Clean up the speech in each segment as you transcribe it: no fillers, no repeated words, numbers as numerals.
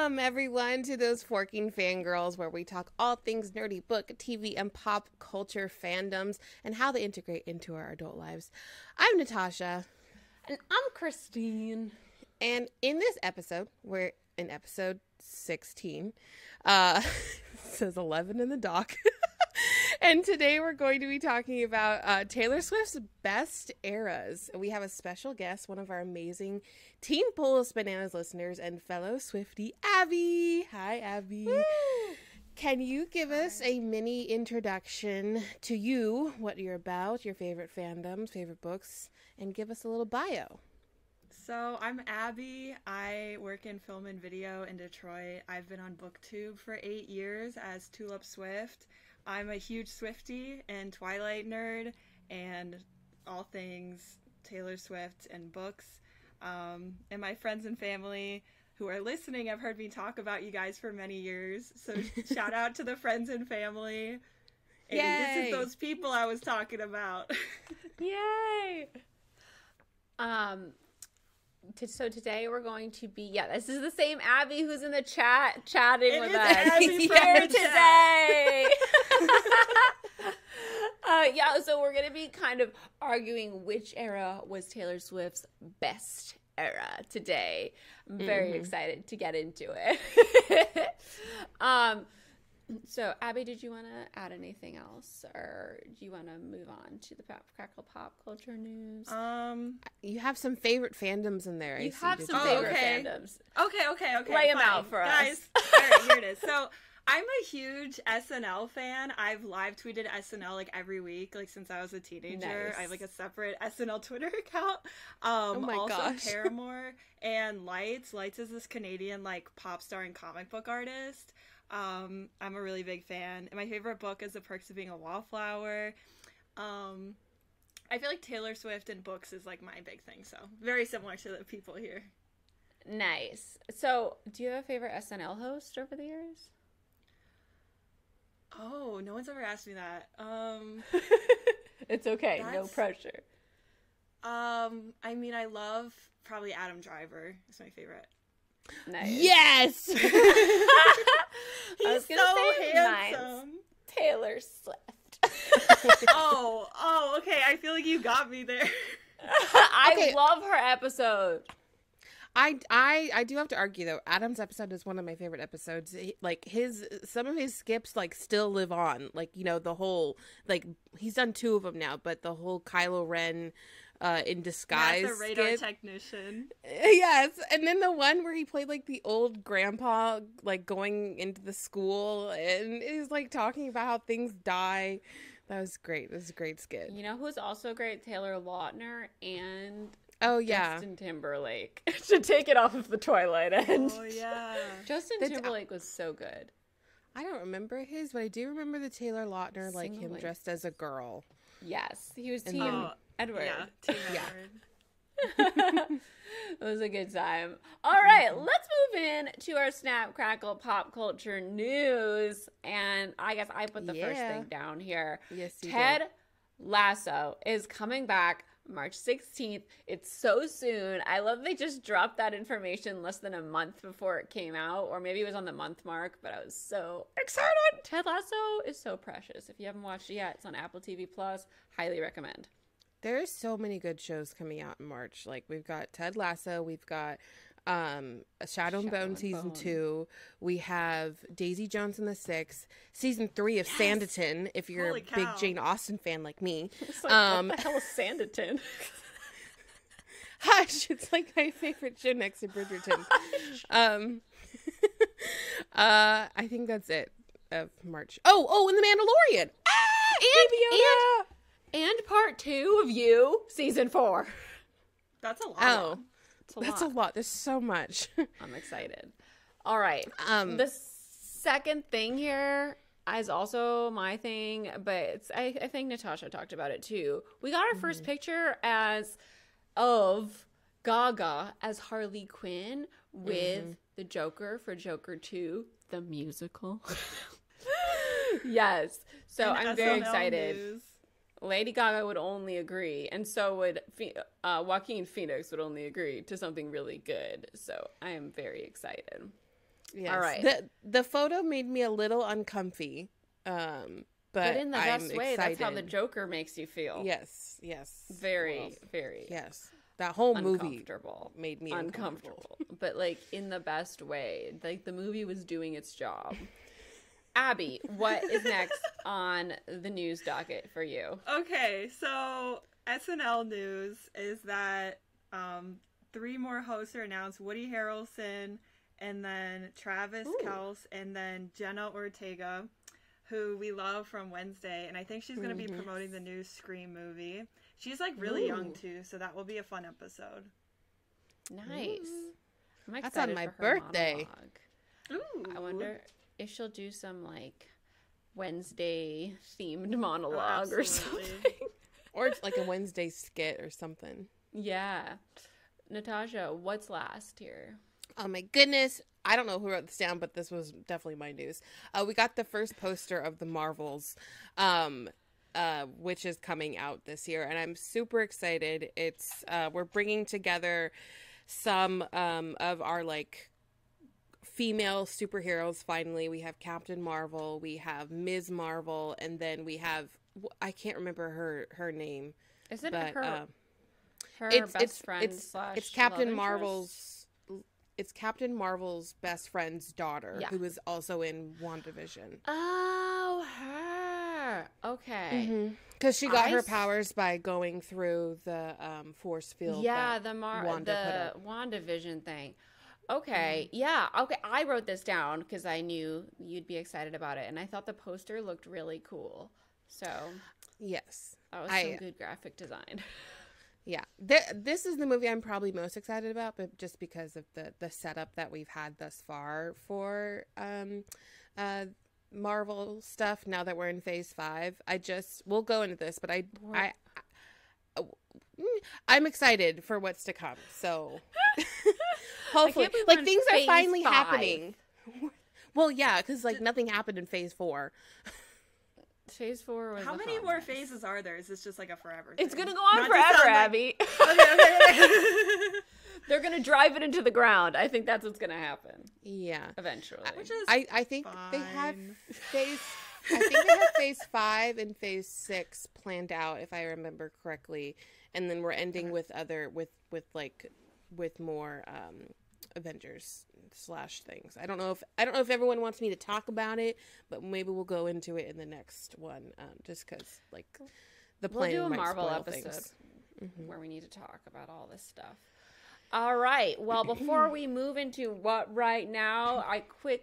Welcome, everyone, to Those Forking Fangirls, where we talk all things nerdy book, TV, and pop culture fandoms and how they integrate into our adult lives. I'm Natasha. And I'm Christine. And in this episode, we're in episode 16. Says 11 in the doc. And today we're going to be talking about Taylor Swift's best eras. We have a special guest, one of our amazing Team Polisbananas listeners and fellow Swiftie Abby. Hi, Abby. Woo! Can you give us a mini introduction to you, what you're about, your favorite fandoms, favorite books, and give us a little bio? So I'm Abby. I work in film and video in Detroit. I've been on BookTube for 8 years as Tulip Swift. I'm a huge Swiftie and Twilight nerd and all things Taylor Swift and books. And my friends and family who are listening have heard me talk about you guys for many years. So shout out to the friends and family. And Yay! This is those people I was talking about. Yay! So today we're going to be, this is the same Abby who's in the chat chatting with us Abby here today. So we're going to be kind of arguing which era was Taylor Swift's best era today. I'm very excited to get into it. So, Abby, did you want to add anything else, or do you want to move on to the crackle pop culture news? You have some favorite fandoms in there. You have some favorite fandoms. Okay. Lay them out for guys. us. All right, here it is. So, I'm a huge SNL fan. I've live tweeted SNL like every week, like since I was a teenager. Nice. I have like a separate SNL Twitter account. Oh my also gosh. Paramore and Lights. Lights is this Canadian like pop star and comic book artist. I'm a really big fan. And my favorite book is The Perks of Being a Wallflower. I feel like Taylor Swift and books is like my big thing, so very similar to the people here. Nice. So, do you have a favorite SNL host over the years? Oh, no one's ever asked me that. It's okay. No pressure. I mean, I love probably Adam Driver. It's my favorite. Nice. Yes! He's gonna so say handsome. Taylor Swift. Oh, okay. I feel like you got me there. I love her episode. I do have to argue though. Adam's episode is one of my favorite episodes. Some of his skips like still live on. Like, you know, the whole like he's done 2 of them now, but the whole Kylo Ren in disguise That's a radar skit. technician. Yes, and then the one where he played like the old grandpa like going into the school and is like talking about how things die. That was great. That was a great skit. You know who's also great? Taylor Lautner and Oh yeah, Justin Timberlake. To take it off of the Twilight end. Oh yeah. Justin Timberlake was so good. I don't remember his, but I do remember the Taylor Lautner like him Singly. dressed as a girl. Yes, he was And Team then- Edward. Yeah, Team Yeah. Edward. It was a good time. All right, let's move in to our Snap Crackle pop culture news. And I guess I put the first thing down here. Yes, you Ted did. Lasso is coming back March 16th. It's so soon. I love they just dropped that information less than a month before it came out, or maybe it was on the month mark, but I was so excited. Ted Lasso is so precious. If you haven't watched it yet, it's on Apple TV Plus. Highly recommend. There's so many good shows coming out in March. Like we've got Ted Lasso, we've got Shadow and Bone season 2. We have Daisy Jones and the Six, season 3 of Sanditon. If you're Holy a big cow. Jane Austen fan like me, It's like, what the hell is Sanditon? Hush! It's like my favorite show next to Bridgerton. I think that's it of March. Oh, and the Mandalorian. And part 2 of You, season 4. That's a lot. Oh, It's a that's lot. a lot. There's so much. I'm excited. All right. The second thing here is also my thing, but it's, I think Natasha talked about it too. We got our first picture of Gaga as Harley Quinn with the Joker for Joker 2, the musical. Yes. So And I'm very SNL excited. news. Lady Gaga would only agree, and so would Joaquin Phoenix would only agree to something really good. So I am very excited. Yes. All right. The photo made me a little uncomfy. But in the best way, that's how the Joker makes you feel. Yes. Very, very. Yes. That whole movie made me uncomfortable. But like in the best way. Like the movie was doing its job. Abby, what is next on the news docket for you? Okay, so SNL news is that 3 more hosts are announced. Woody Harrelson, and then Travis Kelce, and then Jenna Ortega, who we love from Wednesday. And I think she's going to be promoting the new Scream movie. She's like really young too, so that will be a fun episode. Nice. I'm excited. That's on my birthday. Ooh. I wonder if she'll do some like Wednesday themed monologue or something. Or it's like a Wednesday skit or something. Yeah. Natasha, what's last here? Oh my goodness. I don't know who wrote this down, but this was definitely my news. We got the first poster of the Marvels, which is coming out this year, and I'm super excited. It's we're bringing together some of our like female superheroes. Finally, we have Captain Marvel, we have Ms. Marvel, and then we have, I can't remember her name. Is it but, her best friend slash it's Captain love Marvel's interest? It's Captain Marvel's best friend's daughter, who is also in WandaVision. Oh, her. Okay. Because she got her powers by going through the force field. Yeah, the WandaVision thing. Okay, yeah. Okay, I wrote this down because I knew you'd be excited about it, and I thought the poster looked really cool. So, yes. That was some good graphic design. Yeah, this is the movie I'm probably most excited about, but just because of the setup that we've had thus far for Marvel stuff. Now that we're in Phase 5, we'll go into this, but I'm excited for what's to come. So hopefully, like things are finally happening. Well, yeah, because like nothing happened in Phase 4. Phase 4 was how many more phases are there? Is this just like a forever thing? It's gonna go on forever, Abby. Okay. They're gonna drive it into the ground. I think that's what's gonna happen. Yeah, eventually. Which is I think fine. they have Phase 5 and Phase 6 planned out, if I remember correctly, and then we're ending with more Avengers / things. I don't know if everyone wants me to talk about it, but maybe we'll go into it in the next one, just because like the planning we'll do a might Marvel spoil episode things. where we need to talk about all this stuff. All right. Well, before we move into what right now, we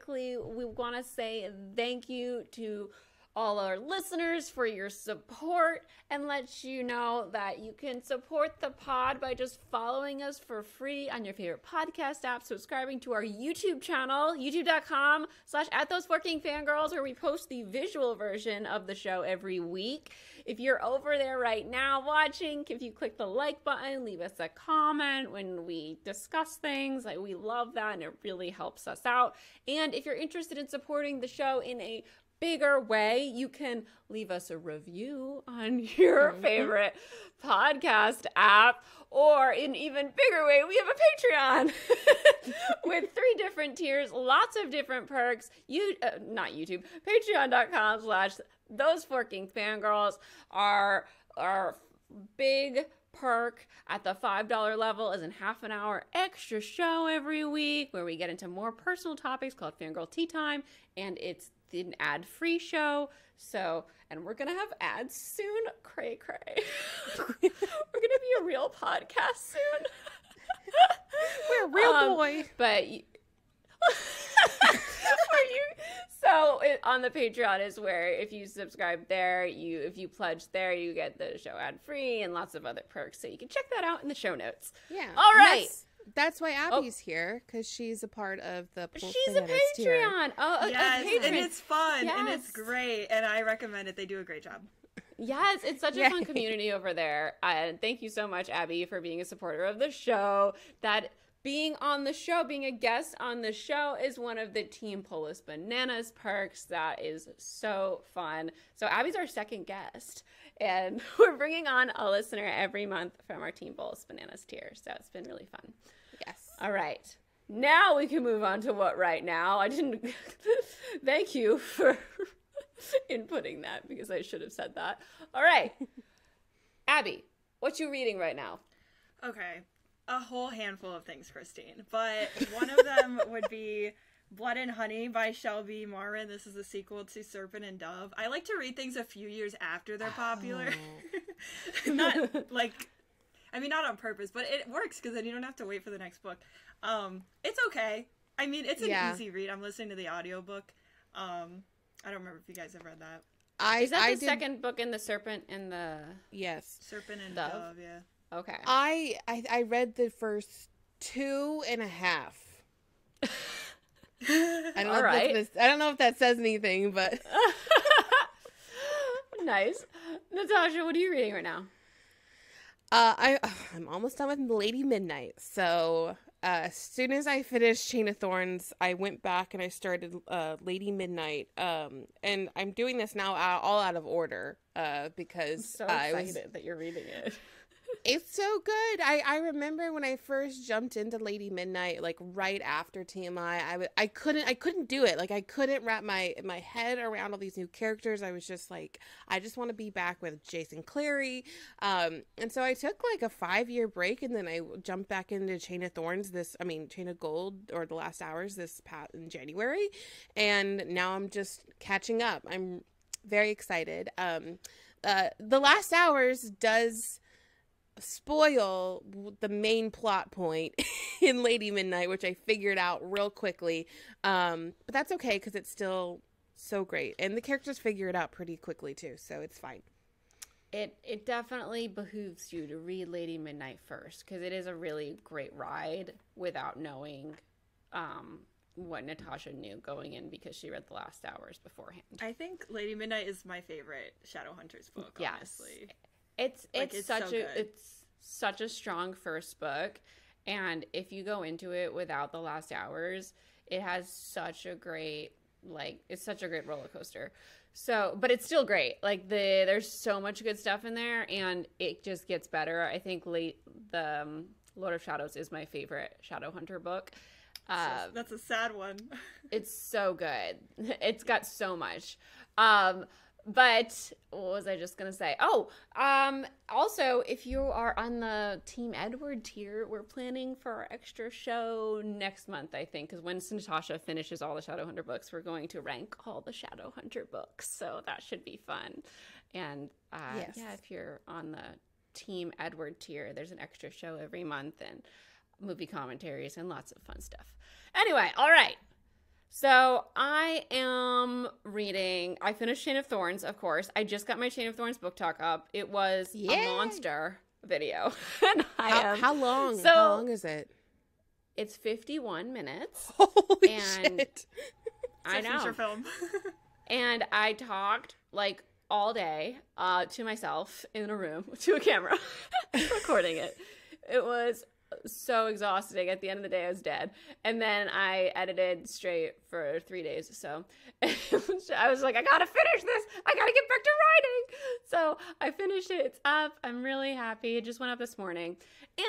want to say thank you to all our listeners for your support, and let you know that you can support the pod by just following us for free on your favorite podcast app, subscribing to our YouTube channel, youtube.com/@thoseforkingfangirls, where we post the visual version of the show every week. If you're over there right now watching, if you click the like button, leave us a comment when we discuss things. We love that, and it really helps us out. And if you're interested in supporting the show in a bigger way, you can leave us a review on your favorite podcast app, or in even bigger way, we have a Patreon with 3 different tiers, lots of different perks. Not YouTube, patreon.com/thoseforkingfangirls. Our big perk at the $5 level is a half an hour extra show every week, where we get into more personal topics called Fangirl Tea Time, and it's an ad-free show. So, and we're gonna have ads soon. Cray. We're gonna be a real podcast soon. We're a real boy. But so on the Patreon is where if you subscribe there, if you pledge there, you get the show ad-free and lots of other perks. So you can check that out in the show notes. Yeah. All right. That's why Abby's here, because she's a part of the She's a Patreon. Oh, yes, a patron. and it's fun, yes. and it's great, and I recommend it. They do a great job. Yes, it's such a fun community over there. And thank you so much, Abby, for being a supporter of the show. That being on the show, being a guest on the show, is one of the Team Polisbananas perks. That is so fun. So Abby's our second guest, and we're bringing on a listener every month from our Team Polisbananas tier. So it's been really fun. Yes. All right. Now we can move on to what right now. I didn't thank you for inputting that because I should have said that. All right. Abby, what you reading right now? Okay. A whole handful of things, Christine. But one of them would be Blood and Honey by Shelby Marwin. This is a sequel to Serpent and Dove. I like to read things a few years after they're popular. Not on purpose, but it works because then you don't have to wait for the next book. It's okay. I mean, it's an easy read. I'm listening to the audiobook. I don't remember if you guys have read that. Is that the second book in the Serpent and the... Yes. Serpent and Dove, yeah. Okay. I read the first 2.5. I don't know if that says anything, but... Nice. Natasha, what are you reading right now? I'm almost done with Lady Midnight. So as soon as I finished Chain of Thorns, I went back and I started Lady Midnight. And I'm doing this now all out of order because I'm so excited that you're reading it. It's so good. I remember when I first jumped into Lady Midnight, like right after TMI, I couldn't do it. Like I couldn't wrap my head around all these new characters. I was just like, I just want to be back with Jason Clary. And so I took like a 5-year break and then I jumped back into Chain of Thorns, Chain of Gold or The Last Hours in January. And now I'm just catching up. I'm very excited. The Last Hours does spoil the main plot point in Lady Midnight, which I figured out real quickly, but that's okay because it's still so great and the characters figure it out pretty quickly too, so it's fine. It definitely behooves you to read Lady Midnight first because it is a really great ride without knowing what Natasha knew going in because she read The Last Hours beforehand. I think Lady Midnight is my favorite Shadowhunters book, honestly. It's such a strong first book, and if you go into it without The Last Hours, it has such a great roller coaster. So, but it's still great. Like there's so much good stuff in there, and it just gets better. I think the Lord of Shadows is my favorite Shadowhunter book. That's a sad one. It's so good. It's got so much. But what was I just going to say? Also, if you are on the Team Edward tier, we're planning for our extra show next month, I think, because when Natasha finishes all the Shadowhunter books, we're going to rank all the Shadowhunter books. So that should be fun. And if you're on the Team Edward tier, there's an extra show every month and movie commentaries and lots of fun stuff. Anyway, all right. So I finished Chain of Thorns, of course. I just got my Chain of Thorns book talk up. It was a monster video. And how long? How long is it? It's 51 minutes. Holy shit. I know. Feature film. And I talked like all day to myself in a room to a camera recording it. It was so exhausting. At the end of the day, I was dead. And then I edited straight for 3 days. So I was like, I gotta finish this. I gotta get back to writing. So I finished it. It's up. I'm really happy. It just went up this morning.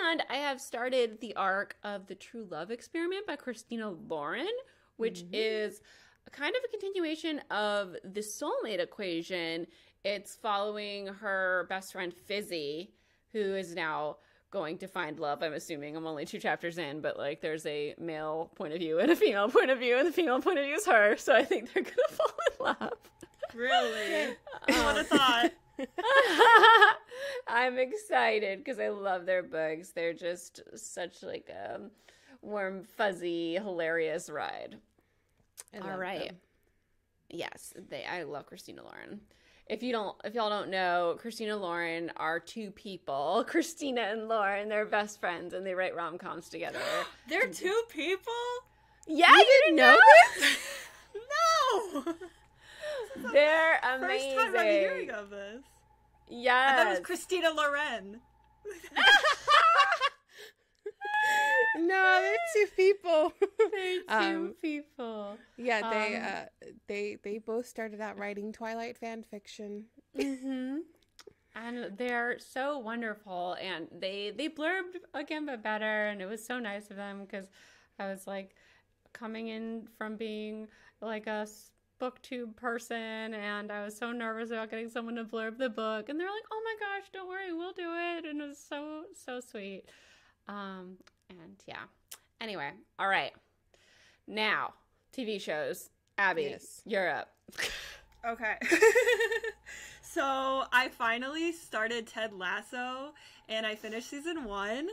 And I have started the arc of The True Love Experiment by Christina Lauren, which is kind of a continuation of the soulmate equation. It's following her best friend Fizzy, who is now going to find love. I'm assuming I'm only 2 chapters in, but like there's a male point of view and a female point of view, and the female point of view is her. So I think they're gonna fall in love. Really? Who would have thought? I'm excited because I love their books. They're just such like a warm, fuzzy, hilarious ride. All right. Them. Yes, I love Christina Lauren. If y'all don't know, Christina Lauren are 2 people. Christina and Lauren, they're best friends, and they write rom-coms together. They're 2 people? Yeah, you didn't know this? No! They're amazing. First time I'm hearing of this. Yes. I thought it was Christina Lauren. No, they're 2 people. They're 2 people. Yeah, they both started out writing Twilight fan fiction. And they're so wonderful, and they blurbed again but better, and it was so nice of them because I was like coming in from being like a booktube person, and I was so nervous about getting someone to blurb the book, and they're like, oh my gosh, don't worry, we'll do it. And it was so sweet. And yeah, anyway, all right, now TV shows. Abby, yes. You're up. Okay. So I finally started Ted Lasso, and I finished season 1.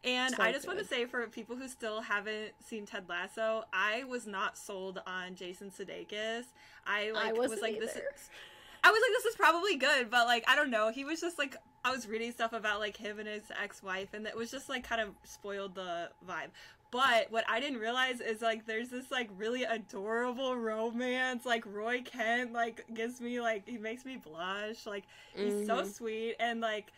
And I just want to say, for people who still haven't seen Ted Lasso, I was not sold on Jason Sudeikis. I was like, this is probably good, but like, I don't know. He was just like, I was reading stuff about like him and his ex-wife, and it was just like kind of spoiled the vibe. But what I didn't realize is like there's this like really adorable romance. Like Roy Kent like gives me like, he makes me blush. Like he's so sweet, and like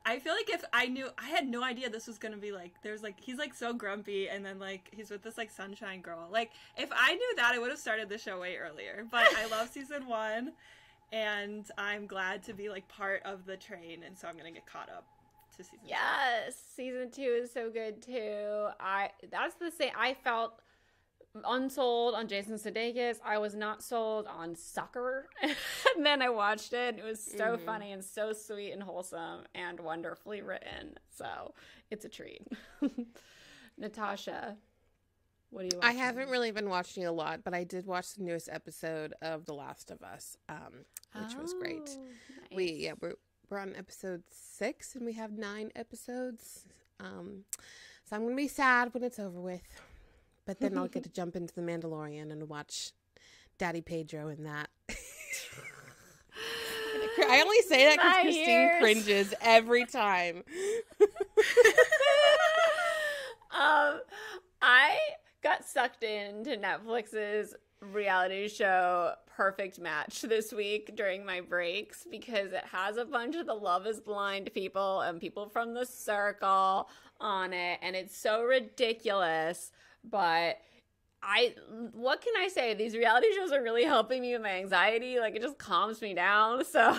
I feel like if I had no idea this was gonna be like, there's like, he's like so grumpy, and then like he's with this like sunshine girl. Like if I knew that, I would have started the show way earlier. But I love season 1, and I'm glad to be like part of the train, and so I'm gonna get caught up to season 2. Yes, season 2 is so good too. That's the same. I felt unsold on Jason Sudeikis. I was not sold on Sucker. And then I watched it, and it was so funny and so sweet and wholesome and wonderfully written. So it's a treat. Natasha, what do you watch? I haven't really been watching a lot, but I did watch the newest episode of The Last of Us, which was great. Nice. We're on episode 6, and we have 9 episodes. So I'm going to be sad when it's over with. But then I'll get to jump into The Mandalorian and watch Daddy Pedro in that. I only say that because Christine cringes every time. I got sucked into Netflix's reality show Perfect Match this week during my breaks, because it has a bunch of the Love is Blind people and people from The Circle on it, and it's so ridiculous. But what can I say? These reality shows are really helping me with my anxiety. Like, it just calms me down. So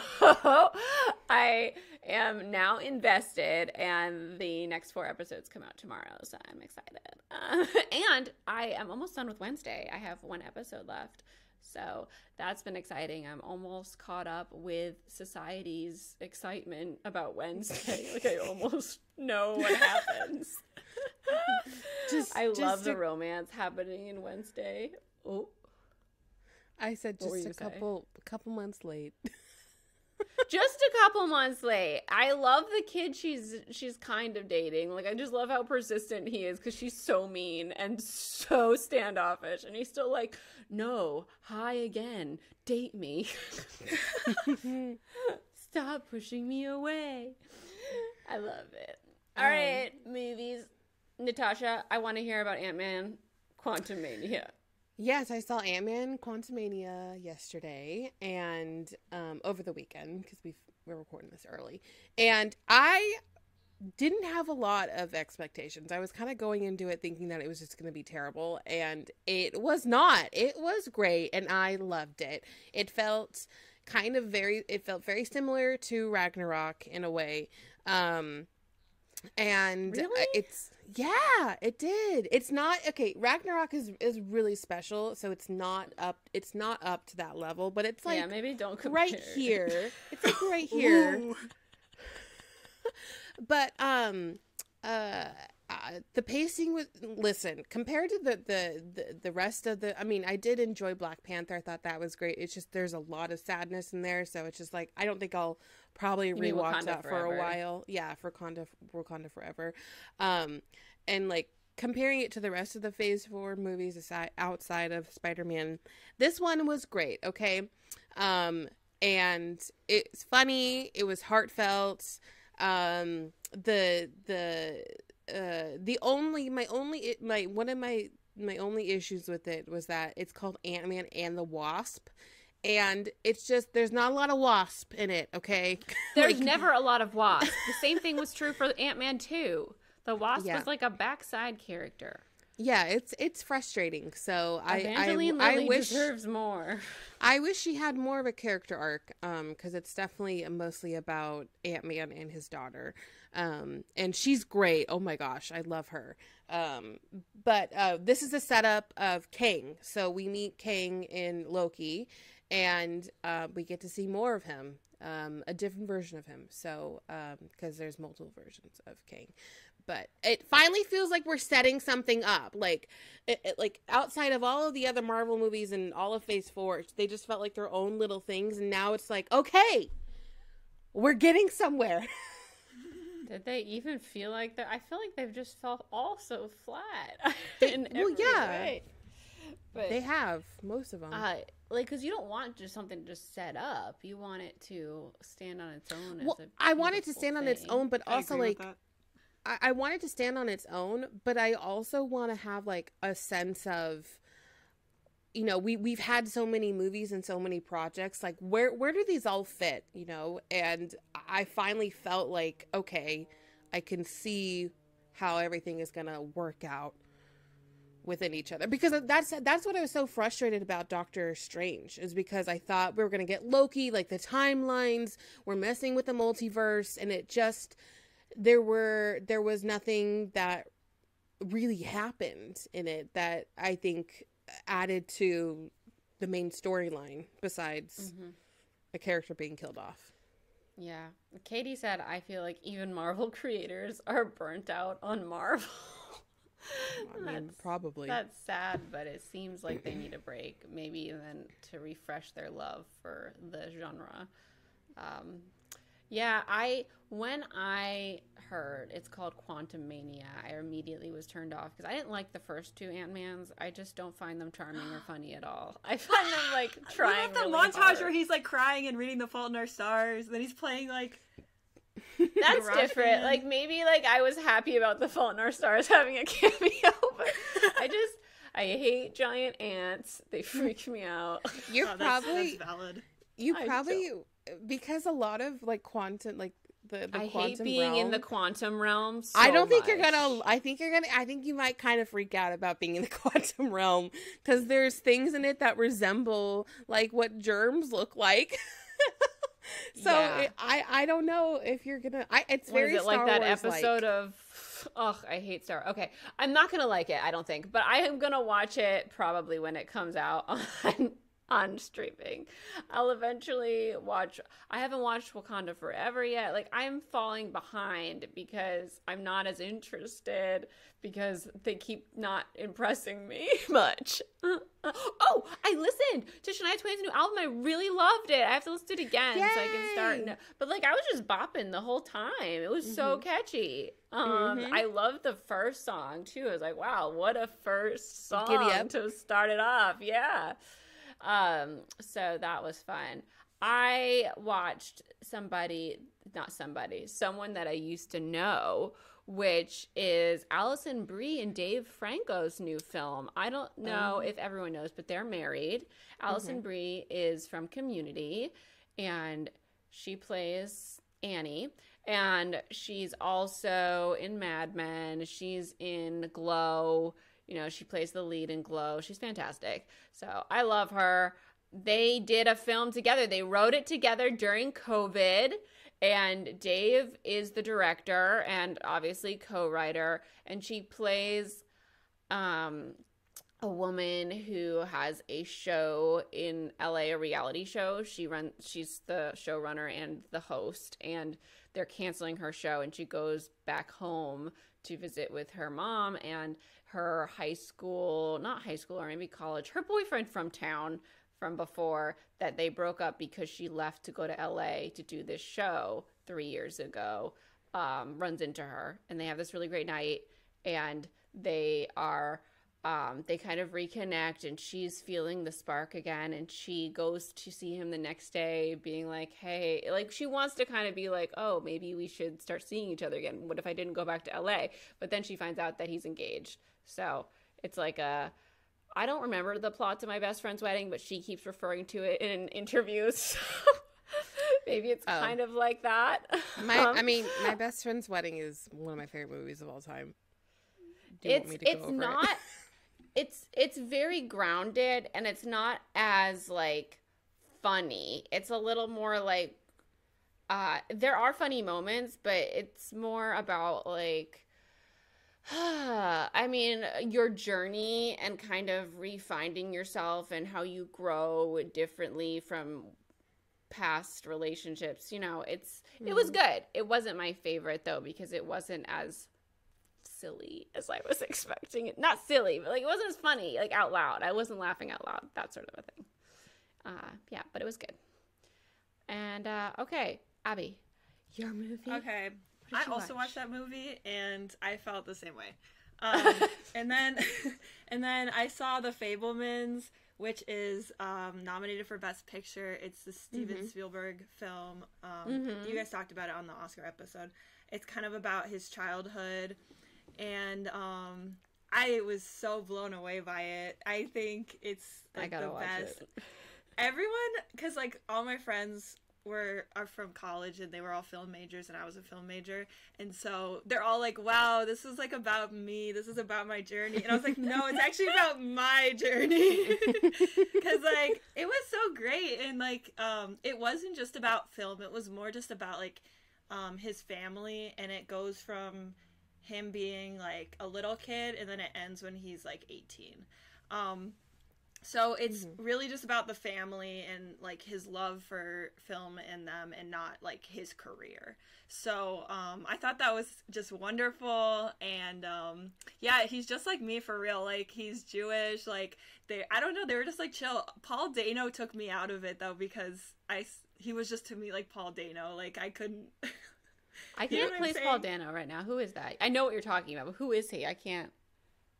I am now invested, and the next 4 episodes come out tomorrow, so I'm excited. And I am almost done with Wednesday. I have 1 episode left. So that's been exciting. I'm almost caught up with society's excitement about Wednesday. Like, I almost know what happens. I love the romance happening in Wednesday. Oh, I said just a couple months late. Just a couple months late. I love the kid she's kind of dating. Like, I just love how persistent he is, because she's so mean and so standoffish, and he's still like, no, hi again, date me. Stop pushing me away. I love it. All right, movies. Natasha, I want to hear about Ant-Man Quantumania. Yes, I saw Ant-Man Quantumania yesterday, and over the weekend, because we're recording this early. And I didn't have a lot of expectations. I was kind of going into it thinking that it was just going to be terrible, and it was not. It was great, and I loved it. It felt very similar to Ragnarok in a way. And really? It did. It's not okay. Ragnarok is really special, so it's not up to that level, but it's like, maybe don't compare. Right here. It's like right here. But the pacing was, listen, compared to the rest of the, I mean, I did enjoy Black Panther. I thought that was great. It's just there's a lot of sadness in there, so it's just like, I don't think I'll probably rewatch that for a while. Yeah, for Wakanda Forever. And like comparing it to the rest of the Phase 4 movies outside of Spider-Man, this one was great, okay? And it's funny, it was heartfelt. One of my only issues with it was that it's called Ant-Man and the Wasp, and it's just, there's not a lot of Wasp in it, okay? There's never a lot of Wasp. The same thing was true for Ant-Man 2. The Wasp was like a backside character. Yeah, it's frustrating. So Evangeline I Lilly wish deserves more. I wish she had more of a character arc, because it's definitely mostly about Ant-Man and his daughter, and she's great. Oh my gosh, I love her. But this is a setup of Kang, so we meet Kang in Loki, and we get to see more of him, a different version of him. So because there's multiple versions of Kang. But it finally feels like we're setting something up. Like, like outside of all of the other Marvel movies and all of Phase 4, they just felt like their own little things. And now it's like, okay, we're getting somewhere. Did they even feel like that? I feel like they've just felt all so flat. Yeah. But they have, most of them. Like, because you don't want just something to just set up. You want it to stand on its own. Well, I want it to stand on its own, but also, like, I want it to stand on its own, but I also want to have, like, a sense of, you know, we've had so many movies and so many projects, like, where do these all fit, you know? And I finally felt like, okay, I can see how everything is going to work out within each other. Because that's what I was so frustrated about Doctor Strange, is because I thought we were going to get Loki, like, the timelines, we're messing with the multiverse, and it just... There was nothing that really happened in it that I think added to the main storyline besides a character being killed off. Yeah. Katie said, I feel like even Marvel creators are burnt out on Marvel. I mean, probably. That's sad, but it seems like they need a break, maybe even to refresh their love for the genre. Yeah, when I heard it's called Quantumania, I immediately was turned off because I didn't like the first two Ant-Mans. I just don't find them charming or funny at all. I find them like trying the really montage hard. where he's like crying and reading The Fault in Our Stars, then he's playing like that's different. Like maybe like I was happy about The Fault in Our Stars having a cameo, but I hate giant ants. They freak me out. You're that's valid. You probably because a lot of like quantum, like the I quantum hate being realm, in the quantum realm. So I don't think much. you're gonna. I think you might kind of freak out about being in the quantum realm because there's things in it that resemble like what germs look like. So yeah. I don't know if you're gonna. It's very is it Star like that Wars episode of. Oh, I hate Star Wars. Okay, I'm not gonna like it. I don't think, but I am gonna watch it probably when it comes out on streaming. I'll eventually watch. I haven't watched Wakanda Forever yet. Like I'm falling behind because I'm not as interested because they keep not impressing me much. Oh, I listened to Shania Twain's new album. I really loved it. I have to listen to it again. Yay! So I can start. But like I was just bopping the whole time. It was so catchy. I loved the first song too. I was like, wow, what a first song to start it off. Yeah. So that was fun. I watched someone that I used to know, which is Alison Brie and Dave Franco's new film. I don't know if everyone knows, but they're married. Alison Brie is from Community, and she plays Annie. And she's also in Mad Men. She's in Glow. You know, she plays the lead in Glow. She's fantastic. So I love her. They did a film together. They wrote it together during COVID. And Dave is the director and obviously co-writer. And she plays a woman who has a show in LA, a reality show. She's the showrunner and the host. And they're canceling her show. And she goes back home to visit with her mom and her college, her boyfriend from town from before that they broke up because she left to go to LA to do this show 3 years ago, runs into her and they have this really great night and they kind of reconnect and she's feeling the spark again and she goes to see him the next day being like, hey, like she wants to kind of be like, oh, maybe we should start seeing each other again. What if I didn't go back to LA? But then she finds out that he's engaged. So it's like I don't remember the plot to My Best Friend's Wedding, but she keeps referring to it in interviews. So maybe it's kind of like that. My Best Friend's Wedding is one of my favorite movies of all time. Do you want me to go over not it? it's very grounded, and it's not as like funny. It's a little more like there are funny moments, but it's more about like I mean, your journey and kind of refinding yourself and how you grow differently from past relationships. You know, it was good. It wasn't my favorite though, because it wasn't as silly as I was expecting it. Not silly, but like it wasn't as funny, like out loud. I wasn't laughing out loud, that sort of a thing. Yeah, but it was good. And okay, Abby, your movie. Okay. I also watched that movie, and I felt the same way. And then I saw The Fabelmans, which is nominated for Best Picture. It's the Steven Spielberg film. You guys talked about it on the Oscar episode. It's kind of about his childhood, and I was so blown away by it. I think it's like the best. Everyone, because like all my friends are from college, and they were all film majors, and I was a film major, and so they're all like, wow, this is like about me, this is about my journey, and I was like, no, it's actually about my journey. Because like it was so great, and like it wasn't just about film, it was more just about like his family, and it goes from him being like a little kid, and then it ends when he's like 18. So it's really just about the family and like his love for film and them, and not like his career. So I thought that was just wonderful. And yeah, he's just like me for real. Like he's Jewish. Like I don't know, they were just like chill. Paul Dano took me out of it though, because he was just to me like Paul Dano. Like I couldn't. I can't place Paul Dano right now. Who is that? I know what you're talking about, but who is he? I can't.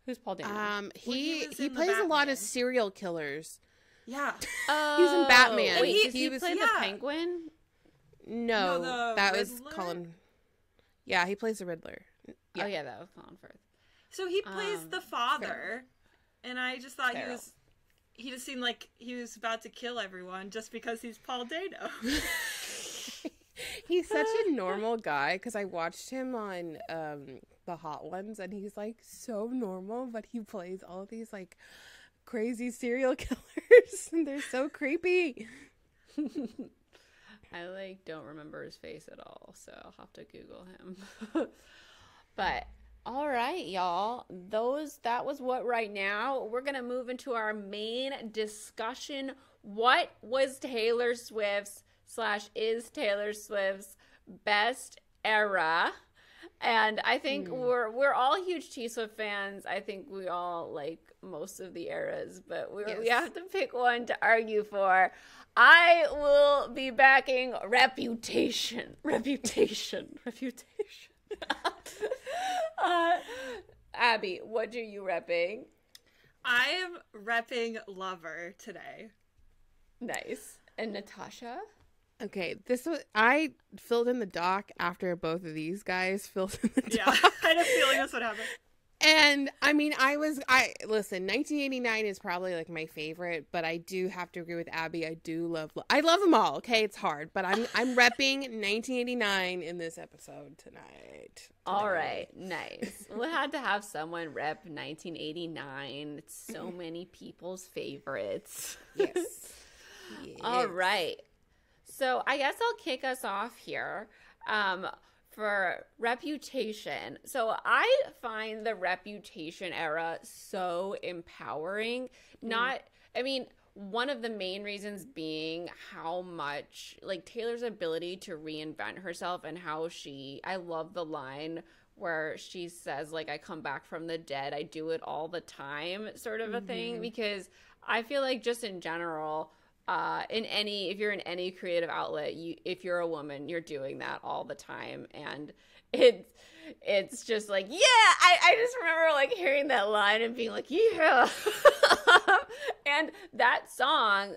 Who's Paul Dano? He plays a lot of serial killers. Yeah. He's in Batman. Wait, he played the Penguin? No, that Riddler? was Colin. Yeah, he plays the Riddler. Yeah. Oh yeah, that was Colin Firth. So he plays the father, and I just thought he just seemed like he was about to kill everyone just because he's Paul Dano. He's such a normal guy, because I watched him on The Hot Ones, and he's like so normal, but he plays all of these like crazy serial killers, and they're so creepy. I like don't remember his face at all, so I'll have to Google him. But all right, y'all, that was what right now. We're gonna move into our main discussion. What was Taylor Swift's / is Taylor Swift's best era? And I think we're all huge T-Swift fans. I think we all like most of the eras, but we have to pick one to argue for. I will be backing Reputation. Abby, what are you repping? I am repping Lover today. Nice. And Natasha? Okay, I filled in the doc after both of these guys filled in the doc. Yeah, I had a feeling that's what happened. And I mean, listen, 1989 is probably like my favorite, but I do have to agree with Abby. I love them all. Okay, it's hard, but I'm repping 1989 in this episode tonight. All right, nice. We'll have to have someone rep 1989. It's so many people's favorites. Yes. All right. So I guess I'll kick us off here for Reputation. So I find the Reputation era so empowering. One of the main reasons being how much, like, Taylor's ability to reinvent herself, and how I love the line where she says, like, I come back from the dead, I do it all the time, sort of a thing, because I feel like just in general, if you're in any creative outlet, if you're a woman, you're doing that all the time, and it's just like, yeah, I just remember like hearing that line and being like, yeah. And that song,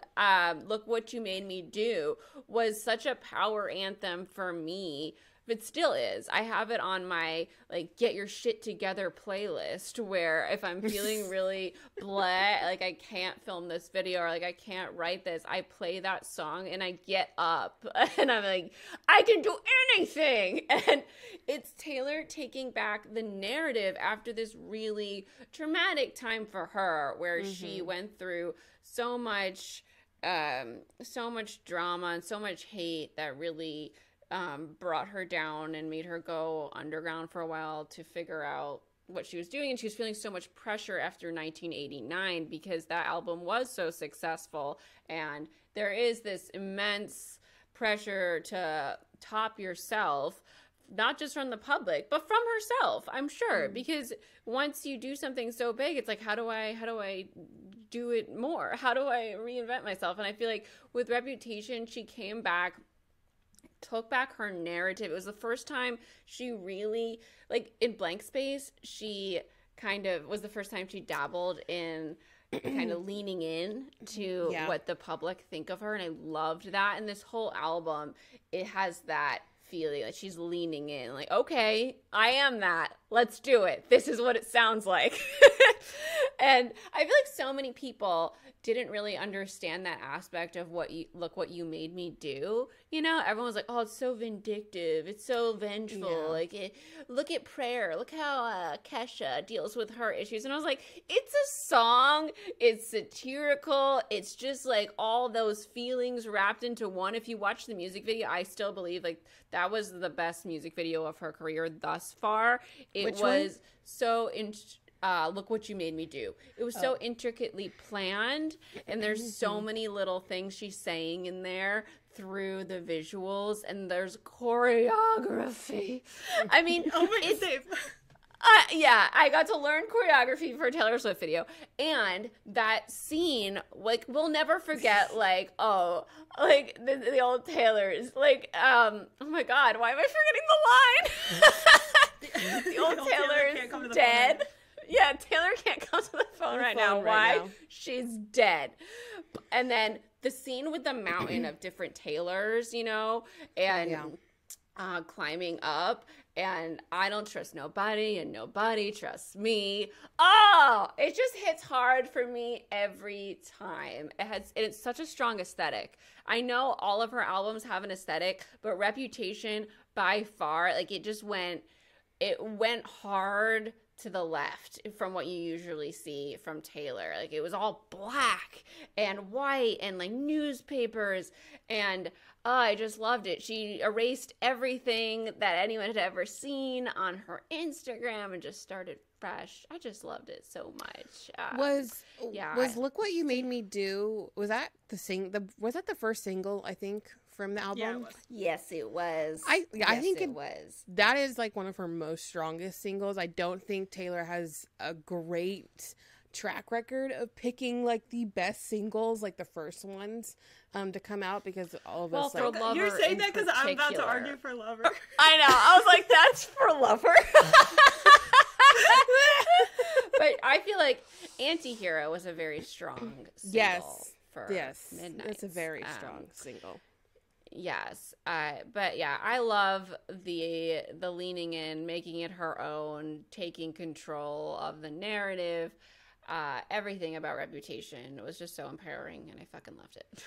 Look What You Made Me Do, was such a power anthem for me It still is. I have it on my like get your shit together playlist where if I'm feeling really bleh, like I can't film this video or like I can't write this, I play that song and I get up and I'm like, I can do anything. And it's Taylor taking back the narrative after this really traumatic time for her where she went through so much drama and so much hate that really brought her down and made her go underground for a while to figure out what she was doing. And she was feeling so much pressure after 1989 because that album was so successful. And there is this immense pressure to top yourself, not just from the public, but from herself, I'm sure. Because once you do something so big, it's like, how do I do it more? How do I reinvent myself? And I feel like with Reputation, she came back, took back her narrative. It was the first time she really, like in Blank Space, she kind of was the first time she dabbled in kind of leaning in to what the public think of her. And I loved that. And this whole album, it has that feeling like she's leaning in, like, okay, I am that. Let's do it. This is what it sounds like. And I feel like so many people didn't really understand that aspect of what you made me do. You know, everyone was like, oh, it's so vindictive. It's so vengeful. Yeah. Like, look at Prayer. Look how Kesha deals with her issues. And I was like, it's a song. It's satirical. It's just like all those feelings wrapped into one. If you watch the music video, I still believe like that was the best music video of her career thus far. It was so Look What You Made Me Do. It was so intricately planned, and there's so many little things she's saying in there through the visuals, and there's choreography. I mean, it's I got to learn choreography for a Taylor Swift video, and that scene, like, we'll never forget, like, the old Taylors, like, oh my God, why am I forgetting the line? The old Taylor's dead. Yeah, Taylor can't come to the phone right now. Why? She's dead. And then the scene with the mountain of different Taylors, you know, and climbing up, and I don't trust nobody, and nobody trusts me. Oh, it just hits hard for me every time. It's such a strong aesthetic. I know all of her albums have an aesthetic, but Reputation by far, like it went hard to the left from what you usually see from Taylor. Like it was all black and white and like newspapers, and I just loved it. She erased everything that anyone had ever seen on her Instagram and just started fresh. I just loved it so much. Was Look What You Made Me Do, was that the first single, I think, from the album? Yeah, it was. Yes, it was. I think it was. That is like one of her most strongest singles. I don't think Taylor has a great track record of picking like the best singles, like the first ones to come out, because all of us like Lover, you're saying that because I'm about to argue for Lover. I know. I was like, that's for Lover. But I feel like Antihero was a very strong single for Midnight. It's a very strong single. Yes. But yeah, I love the leaning in, making it her own, taking control of the narrative. Everything about Reputation was just so empowering, and I fucking loved it.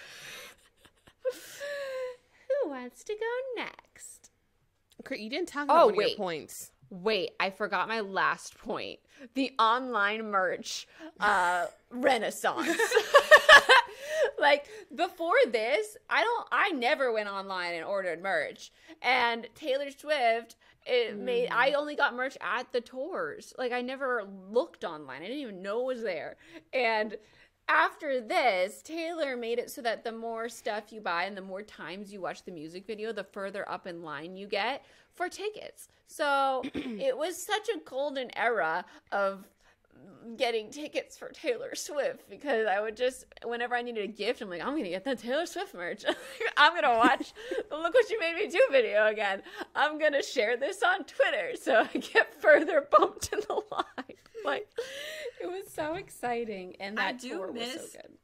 Who wants to go next? You didn't talk about one of your points. Wait, I forgot my last point. The online merch renaissance. Like before this, I never went online and ordered merch. And Taylor Swift, I only got merch at the tours. Like I never looked online. I didn't even know it was there. And after this, Taylor made it so that the more stuff you buy and the more times you watch the music video, the further up in line you get for tickets. So it was such a golden era of getting tickets for Taylor Swift, because I would just, whenever I needed a gift, I'm like, I'm going to get the Taylor Swift merch. I'm going to watch the Look What You Made Me Do video again. I'm going to share this on Twitter so I get further bumped in the line. Like, it was so exciting, and that tour was so good.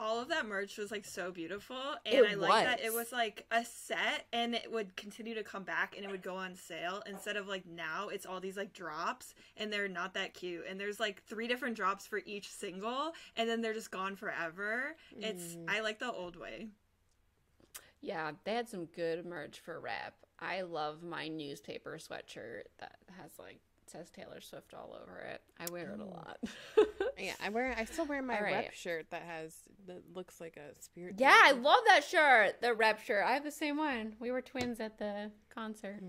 all of that merch was like so beautiful, and I like that it was like a set and it would continue to come back and it would go on sale instead of like now it's all these like drops and they're not that cute, and there's like 3 different drops for each single and then they're just gone forever. I like the old way. Yeah, they had some good merch for rep. I love my newspaper sweatshirt that has like says Taylor Swift all over it. I wear it a lot. Yeah, I still wear my rep shirt that looks like a spirit. Yeah, I love that shirt. The rep shirt. I have the same one. We were twins at the concert.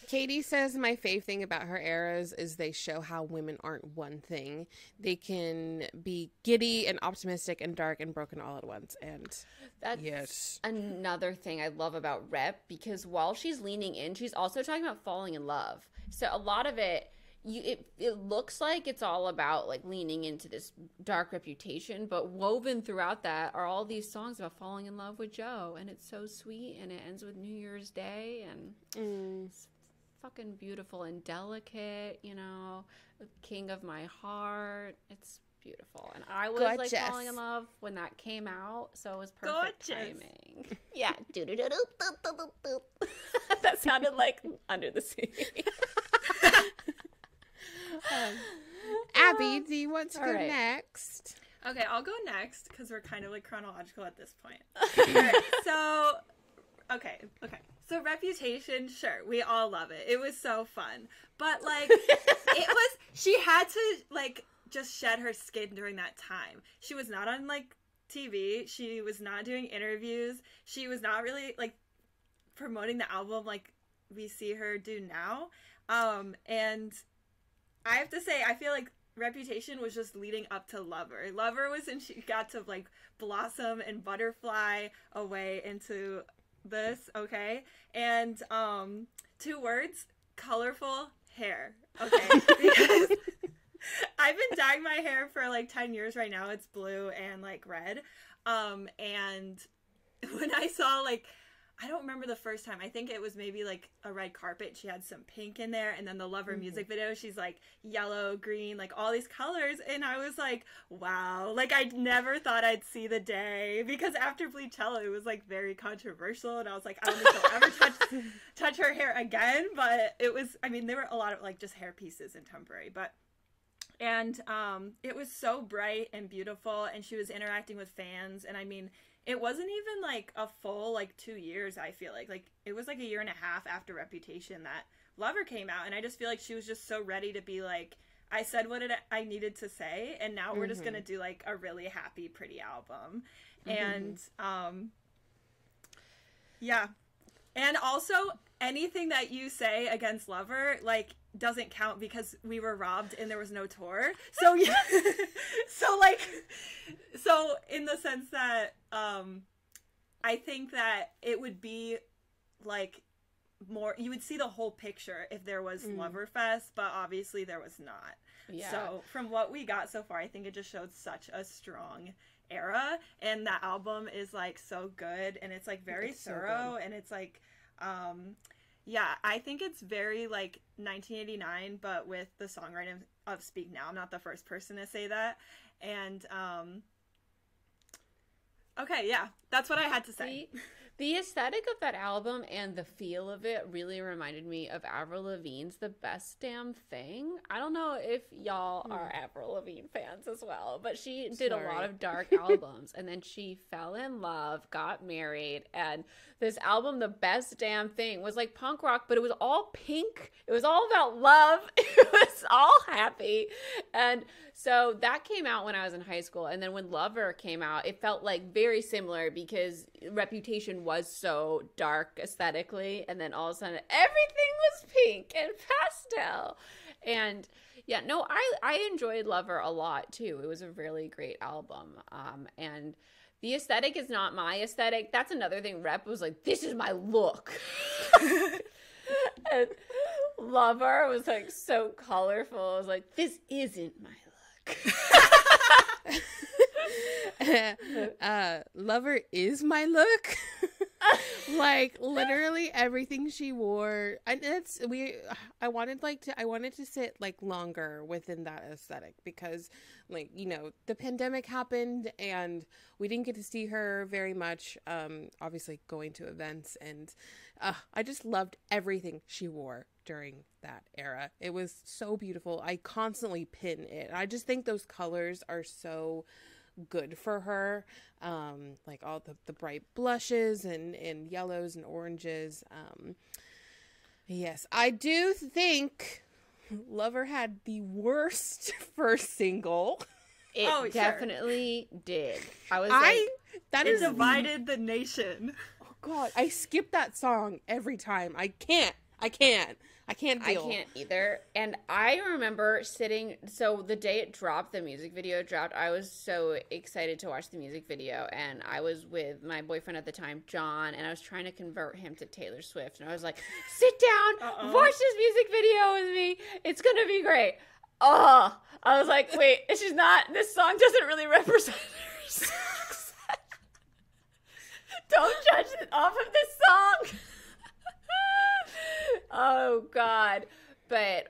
Katie says my fave thing about her eras is they show how women aren't one thing. They can be giddy and optimistic and dark and broken all at once. And that's another thing I love about Rep, because while she's leaning in, she's also talking about falling in love. So a lot of it looks like it's all about like leaning into this dark reputation, but woven throughout that are all these songs about falling in love with Joe, and it's so sweet, and it ends with New Year's Day, and it's fucking beautiful and delicate, you know, king of my heart. It's beautiful, and I was like falling in love when that came out, so it was perfect timing. Yeah. That sounded like Under the Sea. Abby, do you want to go next? Okay, I'll go next because we're kind of like chronological at this point. All right, so so Reputation, sure, we all love it. It was so fun, but like she had to like just shed her skin during that time. She was not on like TV. She was not doing interviews. She was not really like promoting the album like we see her do now. And I have to say, I feel like Reputation was just leading up to Lover. Lover was when she got to like blossom and butterfly away into this, okay? And 2 words, colorful hair, okay? Because I've been dyeing my hair for like 10 years right now. It's blue and like red. And when I saw like, I don't remember the first time. I think it was maybe like a red carpet. She had some pink in there. And then the Lover music video, she's like yellow, green, like all these colors. And I was like, wow. Like I never thought I'd see the day. Because after Bleachella, it was like very controversial. And I was like, I don't think she'll ever touch her hair again. But it was, I mean, there were a lot of like just hair pieces and temporary. And it was so bright and beautiful. And she was interacting with fans. And I mean, it wasn't even like a full like 2 years, I feel like it was like a year and a half after Reputation that Lover came out, and I just feel like she was just so ready to be like, I said what I needed to say, and now we're just gonna do like a really happy, pretty album. And yeah, and also anything that you say against Lover like doesn't count because we were robbed and there was no tour. So yeah, so in the sense that I think that it would be like more, you would see the whole picture if there was Loverfest, but obviously there was not. Yeah. So from what we got so far, I think it just showed such a strong era, and that album is like so good, and it's like very thorough, and it's like yeah, I think it's very like 1989, but with the songwriting of Speak Now. I'm not the first person to say that. And okay, yeah, that's what I had to say. The aesthetic of that album and the feel of it really reminded me of Avril Lavigne's The Best Damn Thing. I don't know if y'all are Avril Lavigne fans as well, but she did a lot of dark albums, and then she fell in love, got married, and this album, The Best Damn Thing, was like punk rock, but it was all pink. It was all about love. It was all happy. And so that came out when I was in high school, and then when Lover came out, it felt like very similar because Reputation was so dark aesthetically, and then all of a sudden everything was pink and pastel. And yeah, no, I enjoyed Lover a lot too. It was a really great album. And the aesthetic is not my aesthetic. That's another thing. Rep was like, this is my look. And Lover was like so colorful. I was like, this isn't my look. Lover is my look. Like literally everything she wore, and I wanted to sit like longer within that aesthetic because, like, you know, the pandemic happened and we didn't get to see her very much, obviously going to events, and I just loved everything she wore during that era. It was so beautiful. I constantly pin it. I just think those colors are so good for her, like all the bright blushes and yellows and oranges. Yes, I do think Lover had the worst first single. It definitely did. It divided the nation. Oh God, I skip that song every time. I can't deal. I can't either. And I remember so the day it dropped, the music video dropped, I was so excited to watch the music video. And I was with my boyfriend at the time, John, and I was trying to convert him to Taylor Swift. And I was like, sit down, watch this music video with me. It's going to be great. Oh, I was like, wait, this song doesn't really represent her. Don't judge it off of this song. Oh God. But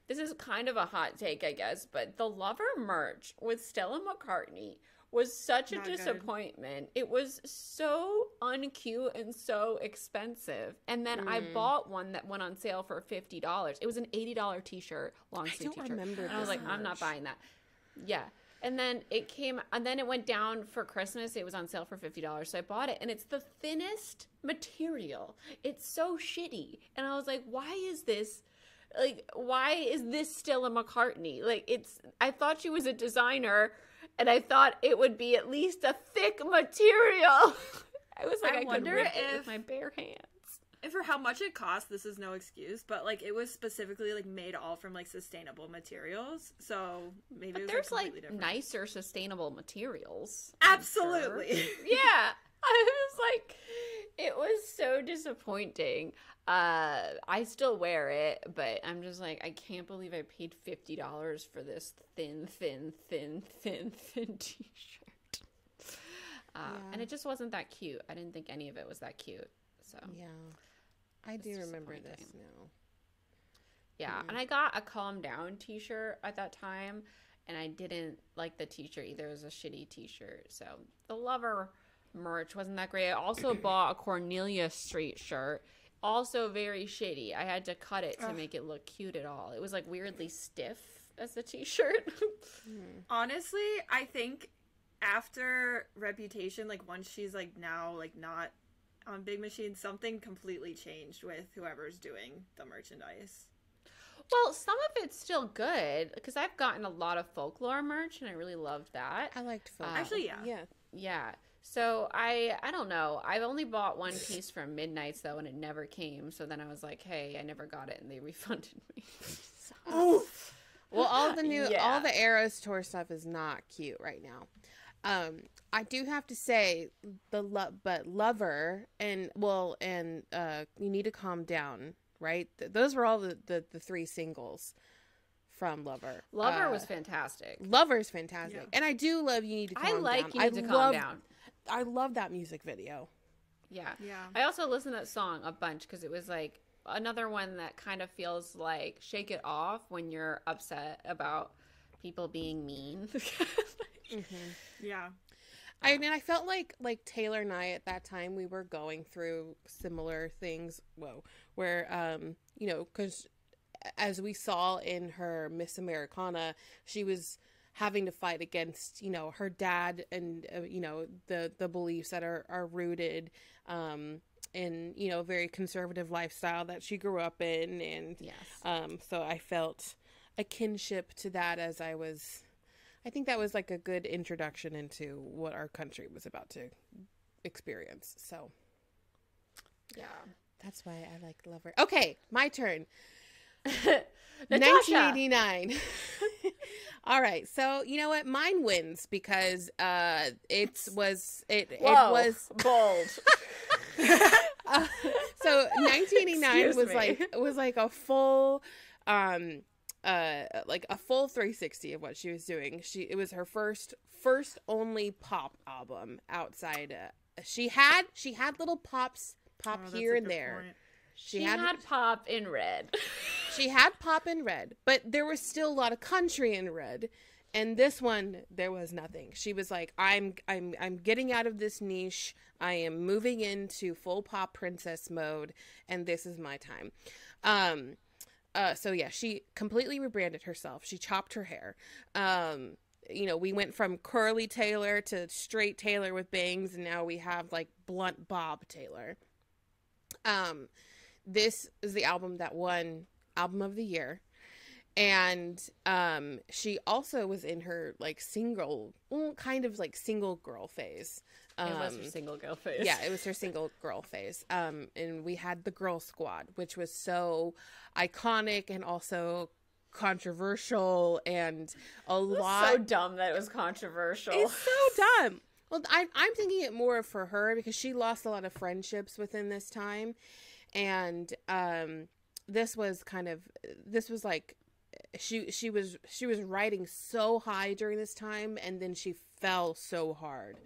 this is kind of a hot take, I guess, but the Lover merch with Stella McCartney was such a disappointment. It was so uncute and so expensive. And then I bought one that went on sale for $50. It was an $80 t-shirt, long sleeve t-shirt. Remember and I was like, I'm not buying that. Yeah. And then it went down for Christmas. It was on sale for $50. So I bought it, and it's the thinnest material. It's so shitty. And I was like, why is this Stella McCartney? Like, I thought she was a designer, and I thought it would be at least a thick material. I was like, I could rip it with my bare hands. And for how much it cost, this is no excuse, but like it was specifically like made all from like sustainable materials, so maybe it was there's completely different. Nicer sustainable materials. Absolutely. Sure. Yeah, I was like, it was so disappointing. I still wear it, but I'm just like, I can't believe I paid $50 for this thin t-shirt. And it just wasn't that cute. I didn't think any of it was that cute. So yeah. I do remember this now. Yeah, and I got a Calm Down t-shirt at that time, and I didn't like the t-shirt either. It was a shitty t-shirt. So the Lover merch wasn't that great. I also bought a Cornelia Street shirt, also very shitty. I had to cut it to make it look cute at all. It was like weirdly stiff as a t-shirt. Honestly, I think after Reputation, like once she's like now like not on Big Machine, something completely changed with whoever's doing the merchandise. Well, some of it's still good because I've gotten a lot of Folklore merch and I really loved that. I liked Folklore. Actually, yeah. So I don't know. I've only bought one piece from Midnight's though, and it never came. So then I was like, hey, I never got it, and they refunded me. Oof. Well, all the Eras Tour stuff is not cute right now. I do have to say but Lover and You Need to Calm Down, right? Those were all the three singles from Lover. Lover was fantastic. Lover's fantastic. Yeah. And I do love You Need to Calm Down. You Need to Calm Down. I love that music video. Yeah. I also listened to that song a bunch because it was like another one that kind of feels like Shake It Off when you're upset about people being mean. Yeah. I mean, I felt like Taylor and I at that time, we were going through similar things. Where, because as we saw in her Miss Americana, she was having to fight against, her dad and, the beliefs that are rooted in, a very conservative lifestyle that she grew up in. And yes. So I felt a kinship to that I think that was like a good introduction into what our country was about to experience. So, yeah. That's why I like Lover. Okay, my turn. Natasha. 1989. All right, so you know what? Mine wins because it was bold. So 1989 was like a full like a full 360 of what she was doing. It was her first only pop album outside she had little pops here and there. Point. She had pop in red. She had pop in red, but there was still a lot of country in red. And this one, there was nothing. She was like, I'm getting out of this niche. I am moving into full pop princess mode, and this is my time. So yeah, she completely rebranded herself. She chopped her hair. We went from curly Taylor to straight Taylor with bangs, and now we have like blunt bob Taylor. This is the album that won Album of the Year. And she also was in her like single girl phase. It was her single girl phase. Yeah, it was her single girl phase. And we had the Girl Squad, which was so iconic and also controversial and so dumb that it was controversial. It's so dumb. Well, I'm thinking it more for her because she lost a lot of friendships within this time, and this was like she was riding so high during this time, and then she fell so hard.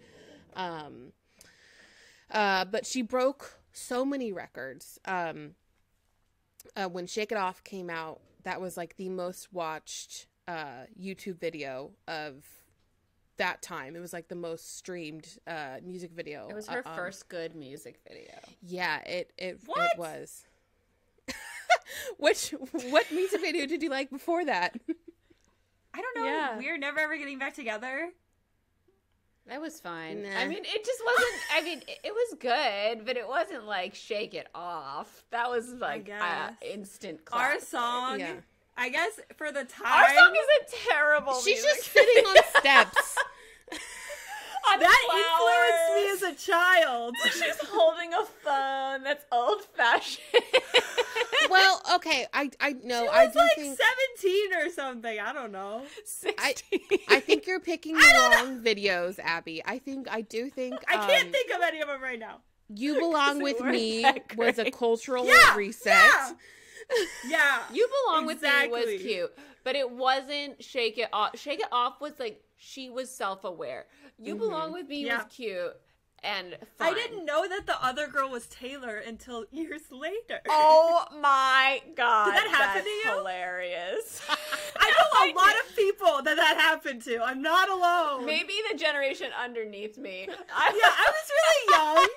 But she broke so many records. When Shake It Off came out, that was like the most watched YouTube video of that time. It was like the most streamed music video. It was her first good music video. Yeah, it was. What music video did you like before that? I don't know. Yeah. We're never ever getting back together. That was fine. Nah. I mean, it just wasn't. I mean, it was good, but it wasn't like Shake It Off. That was like instant classic. Our song, Yeah. I guess for the time. Our song is a terrible. She's music just sitting on steps. on that flowers. influenced me as a child. She's holding a phone that's old fashioned. Well, okay, I know. She I was do like think 17 or something. I don't know. 16. I think you're picking the wrong videos, Abby. I do think I can't think of any of them right now. You Belong With Me was a cultural reset. Yeah. You Belong With Me was Exactly. cute, but it wasn't Shake It Off. Shake It Off was like, she was self-aware. You Belong With Me was cute and fun. I didn't know that the other girl was Taylor until years later. Oh my god. Did that happen that's to you? Hilarious. I know a lot of people that happened to. I'm not alone. Maybe the generation underneath me. I was really young.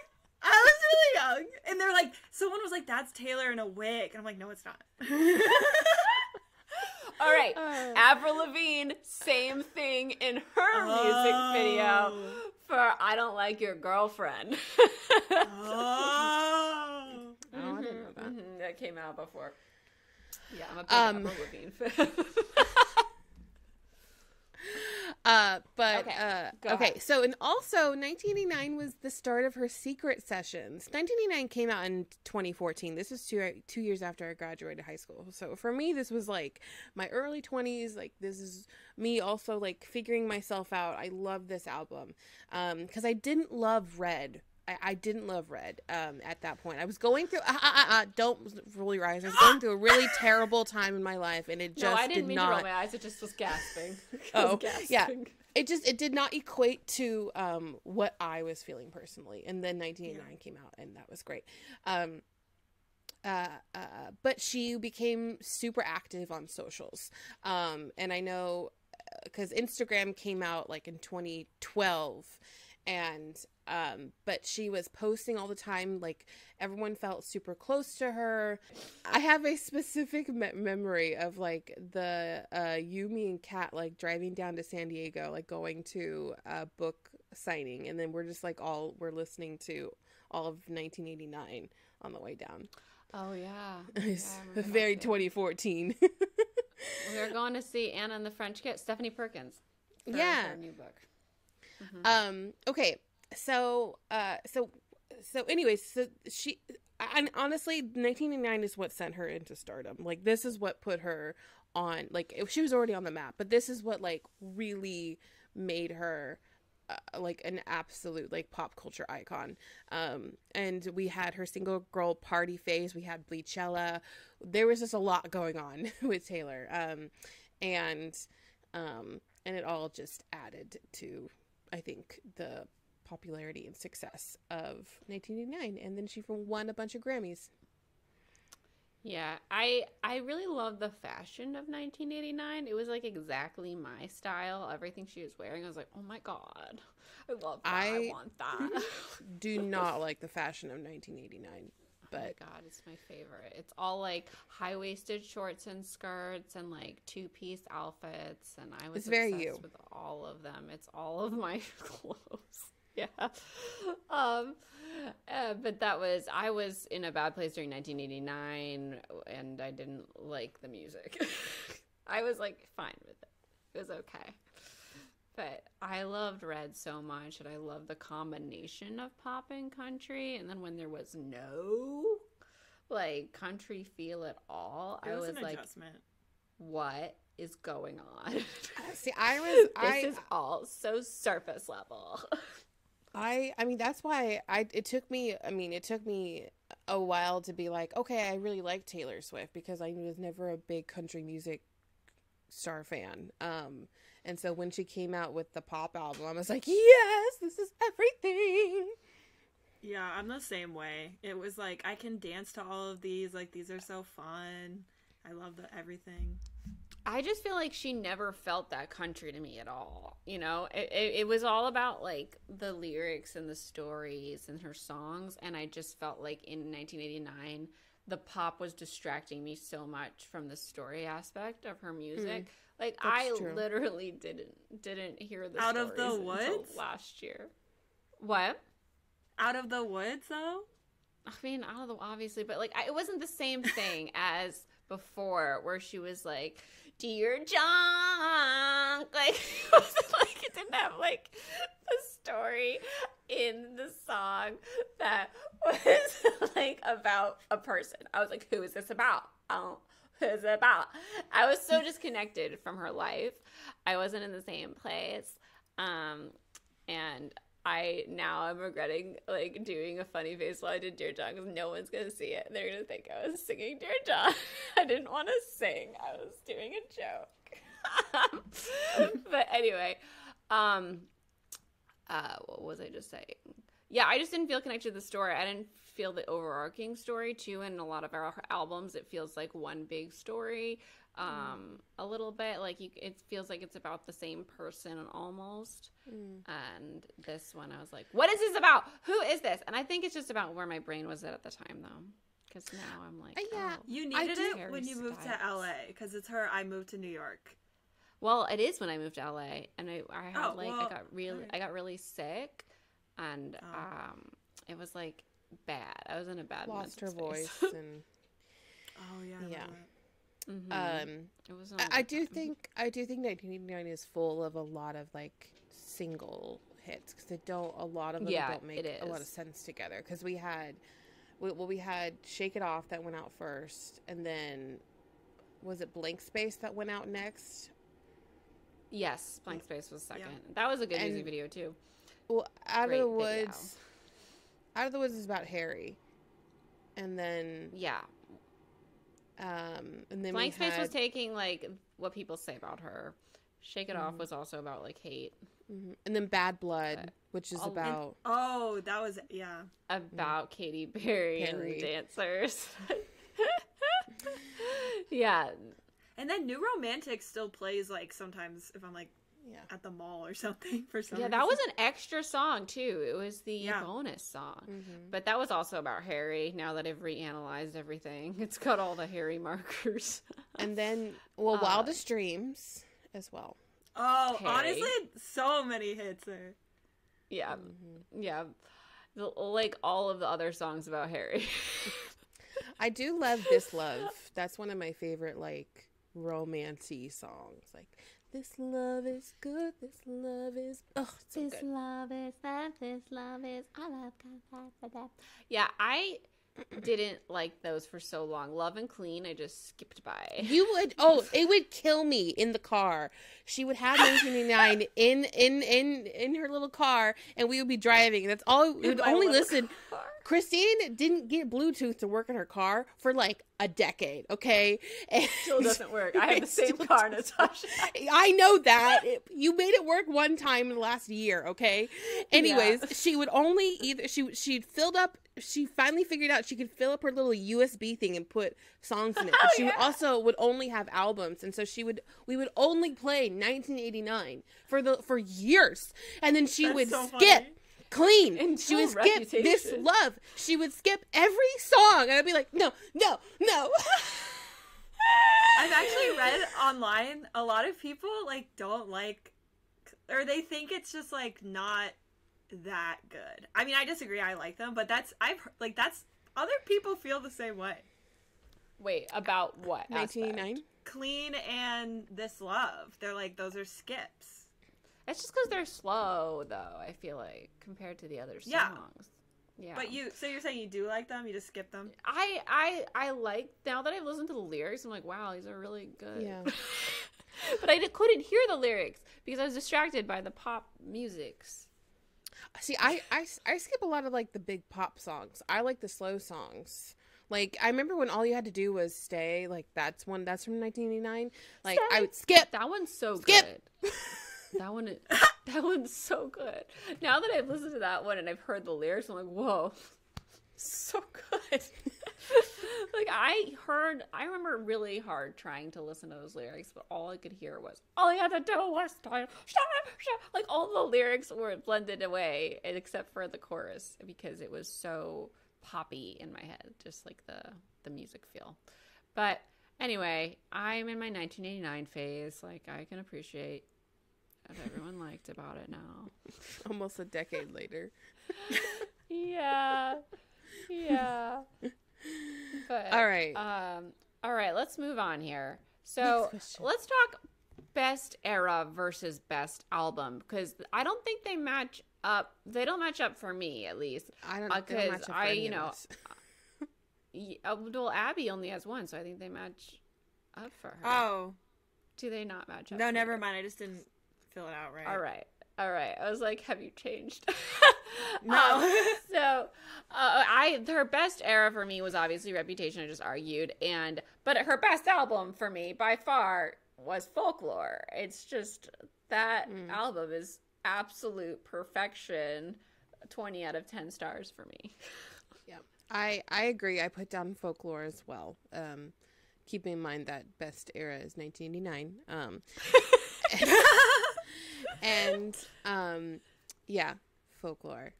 And they're like, someone was like, that's Taylor in a wig. And I'm like, no, it's not. All right. Avril Lavigne, same thing in her music video for I Don't Like Your Girlfriend. Oh. Oh, I didn't know that. That came out before. Yeah, I'm a big Avril Lavigne fan. Okay, so and also 1989 was the start of her secret sessions. 1989 came out in 2014. This was two years after I graduated high school. So for me, this was like my early 20s. Like this is me also like figuring myself out. I love this album because I didn't love Red. I didn't love Red at that point. I was going through don't roll your eyes. I was going through a really terrible time in my life, and it just I didn't mean not... to roll my eyes. It just was gasping. Yeah. It did not equate to what I was feeling personally. And then 1989 came out, and that was great. But she became super active on socials, and I know because Instagram came out like in 2012. And but she was posting all the time, like everyone felt super close to her. I have a specific memory of like the Yumi and Kat like driving down to San Diego, like going to a book signing, and then we're just like we're listening to all of 1989 on the way down. Oh yeah, It's very 2014. We were going to see Anna and the French Kiss, Stephanie Perkins. For her new book. Okay, so anyways, so she, and honestly, 1989 is what sent her into stardom. Like, this is what put her on, like, she was already on the map, but this is what, like, really made her, like, an absolute, like, pop culture icon. And we had her single girl party phase, we had Bleachella, there was just a lot going on with Taylor, and it all just added to, I think, the popularity and success of 1989, and then she won a bunch of Grammys. Yeah, I really love the fashion of 1989. It was like exactly my style. Everything she was wearing, I was like, oh my god, I love that. I want that. Do not like the fashion of 1989. But oh my god, it's my favorite. It's all like high-waisted shorts and skirts and like two-piece outfits, and I was obsessed with all of them. It's all of my clothes. Yeah. But I was in a bad place during 1989, and I didn't like the music. I was like fine with it. It was okay. But I loved Red so much, and I loved the combination of pop and country. And then when there was no like country feel at all, I was like, what is going on? See, this is all so surface level. I mean, that's why it took me a while to be like, okay, I really like Taylor Swift, because I was never a big country music star fan. And so when she came out with the pop album, I was like, yes, this is everything. Yeah, I'm the same way. It was like, I can dance to all of these. Like, these are so fun. I love everything. I just feel like she never felt that country to me at all. You know, it was all about like the lyrics and the stories and her songs. And I just felt like in 1989, the pop was distracting me so much from the story aspect of her music. Like, I literally didn't hear the Out stories of the Woods until last year. What? Out of the Woods, though? I mean, obviously, but like, it wasn't the same thing as before, where she was like, "Dear John," like it wasn't like it didn't have like the story in the song that was like about a person. I was like, who is this about? Who is it about? I was so disconnected from her life. I wasn't in the same place. And I'm regretting like doing a funny face while I did Dear John, because no one's gonna see it. They're gonna think I was singing Dear John. I didn't want to sing. I was doing a joke. But anyway, what was I just saying? Yeah, I just didn't feel connected to the story. I didn't feel the overarching story too. In a lot of our albums, it feels like one big story. A little bit like it feels like it's about the same person almost. And this one, I was like, what is this about? Who is this? And I think it's just about where my brain was at the time, though, because now I'm like, yeah, you needed it when you moved to LA, because it's her. I moved to New York. Well, it is when I moved to LA, and I got really sick, and it was like bad. I was in a bad lost her space. voice and yeah. It was. I do think 1989 is full of a lot of like single hits, because a lot of them don't make a lot of sense together. Because we had Shake It Off that went out first, and then was it Blank Space that went out next? Yes, Blank Space was second. Yeah. That was a good music video too. Well, Out of the Woods is about Harry, and then and then Blank Space was taking like what people say about her. Shake It Off was also about like hate. And then Bad Blood, which is about that was about Katy Perry and dancers. Yeah. And then New Romantic still plays like sometimes if I'm like at the mall or something for some reason. That was an extra song too. It was the bonus song. But that was also about Harry. Now that I've reanalyzed everything, it's got all the Harry markers. And then Wildest Dreams as well. Oh, Harry. Honestly, so many hits there. Yeah. Yeah. Like all of the other songs about Harry. I do love This Love. That's one of my favorite like romancy songs. Like, this love is good, this love is so this good. Love is that, this love is I love God. Yeah, I didn't like those for so long. Love and Clean, I just skipped by. It would kill me in the car. She would have 1989 in her little car, and we would be driving. That's all we would only listen. Christine didn't get Bluetooth to work in her car for like a decade, okay? And Still doesn't work. I have the same car, Natasha. I know that. You made it work one time in the last year, okay? Anyways, she would only she'd filled up, she finally figured out she could fill up her little USB thing and put songs in it. But she would only have albums, and so we would only play 1989 for years. And then she would skip Clean. And she would skip This Love. She would skip every song. And I'd be like, no. I've actually read online a lot of people like don't like, or they think it's just like not that good. I mean, I disagree. I like them, but that's other people feel the same way. Wait, about what? 1989? Clean and This Love. They're like, those are skips. It's just because they're slow, though, I feel like, compared to the other songs. Yeah. But so you're saying you do like them? You just skip them? I like, now that I've listened to the lyrics, I'm like, wow, these are really good. Yeah. But I couldn't hear the lyrics because I was distracted by the pop musics. See, I skip a lot of, like, the big pop songs. I like the slow songs. Like, I remember when all you had to do was Stay. Like, that's from 1989. Like, Stay. I would skip. That one's so good. That one's so good. Now that I've listened to that one and I've heard the lyrics, I'm like, whoa, so good. Like, I remember really hard trying to listen to those lyrics, but all I could hear was, all you had to do was start. Like, all the lyrics were blended away, except for the chorus, because it was so poppy in my head, just like the music feel. But anyway, I'm in my 1989 phase. Like, I can appreciate what everyone liked about it now. Almost a decade later. Yeah. But all right, let's move on here. So let's talk best era versus best album, because I don't think they match up. They don't match up for me, at least. I don't because well, Abby only has one, so I think they match up for her. Oh, do they not match up? No, never mind. I just didn't fill it out right. All right. I was like, have you changed? No. So, her best era for me was obviously Reputation. I just argued, but her best album for me by far was Folklore. It's just that album is absolute perfection. 20 out of 10 stars for me. Yeah, I agree. I put down Folklore as well. Keeping in mind that best era is 1989. Yeah, Folklore.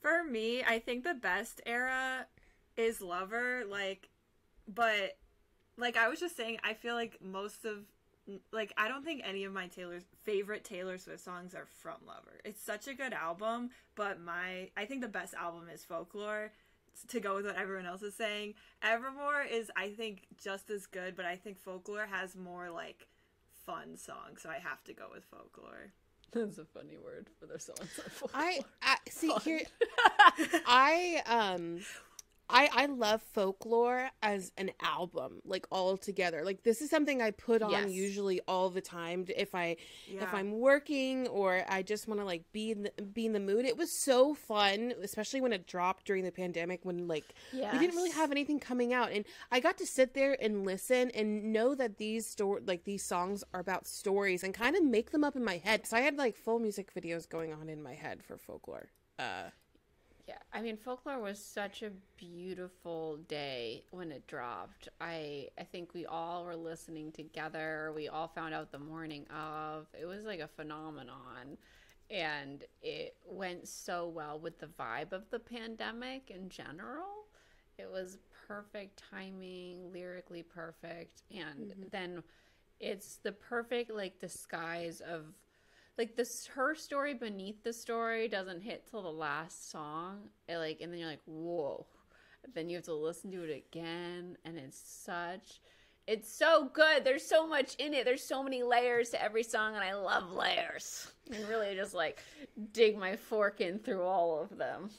For me, I think the best era is Lover, but I was just saying, I feel like most of, I don't think any of my favorite Taylor Swift songs are from Lover. It's such a good album, but I think the best album is Folklore, to go with what everyone else is saying. Evermore is, I think, just as good, but I think Folklore has more, fun songs, so I have to go with Folklore. That's a funny word for their songs. I see fun. Here. I love Folklore as an album, all together. This is something I put on usually all the time if I'm working or I just want to be in the mood. It was so fun, especially when it dropped during the pandemic when we didn't really have anything coming out, and I got to sit there and listen and know that these songs are about stories and kind of make them up in my head. So I had full music videos going on in my head for Folklore. Yeah, I mean, Folklore was such a beautiful day when it dropped. I think we all were listening together. We all found out the morning of. It was a phenomenon. And it went so well with the vibe of the pandemic in general. It was perfect timing, lyrically perfect. And then it's the perfect, disguise of... her story beneath the story doesn't hit till the last song. And then you're like, whoa. Then you have to listen to it again. And it's so good. There's so much in it. There's so many layers to every song. And I love layers. And really just dig my fork in through all of them.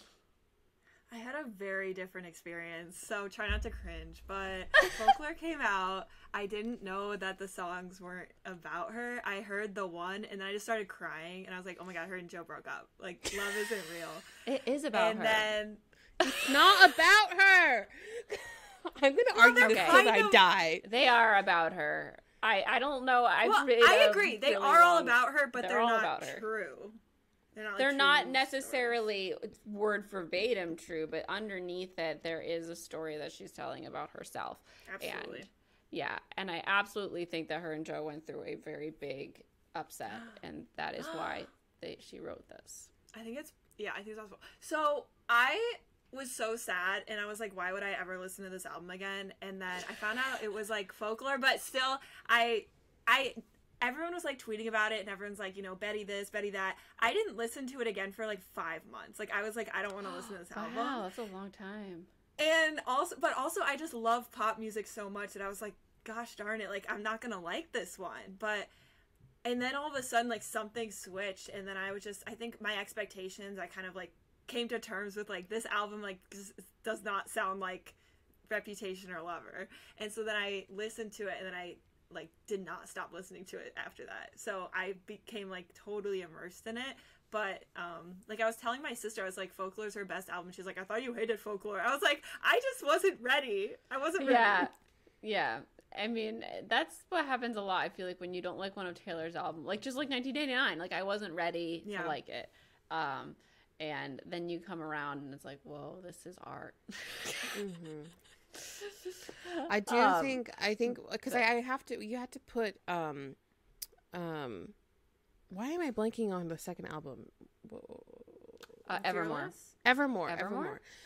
I had a very different experience, so try not to cringe, but Folklore came out. I didn't know that the songs weren't about her. I heard the one, and then I just started crying, and I was like, oh my god, her and Joe broke up. Like, love isn't real. It is about her. And then... It's not about her! I'm gonna argue this till I die. They are about her. I don't know. I agree. They really are all long. about her, but they're all not about her. true. They're not necessarily word verbatim true, but underneath it, there is a story that she's telling about herself. Absolutely. And I absolutely think that her and Joe went through a very big upset, and that is why she wrote this. I think it's possible. So I was so sad, and I was like, why would I ever listen to this album again? And then I found out it was like Folklore, but still, everyone was like tweeting about it, and everyone's like, you know, Betty this, Betty that. I didn't listen to it again for like 5 months. Like, I was like, I don't want to listen to this album. Wow, that's a long time. And also, I just love pop music so much that I was like, gosh darn it, like, I'm not gonna like this one. And then all of a sudden, like, something switched, and then I think my expectations, I kind of like came to terms with like, this album like does not sound like Reputation or Lover. And so then I listened to it, and then I like did not stop listening to it after that. So I became like totally immersed in it. But like I was telling my sister, I was like, Folklore's her best album. She's like, I thought you hated Folklore. I was like, I just wasn't ready. I wasn't ready. Yeah. I mean, that's what happens a lot. I feel like when you don't like one of Taylor's albums, like just like 1989, like I wasn't ready to like it. And then you come around and it's like, whoa, this is art. Mm-hmm. I think because you have to put why am I blanking on the second album? Evermore.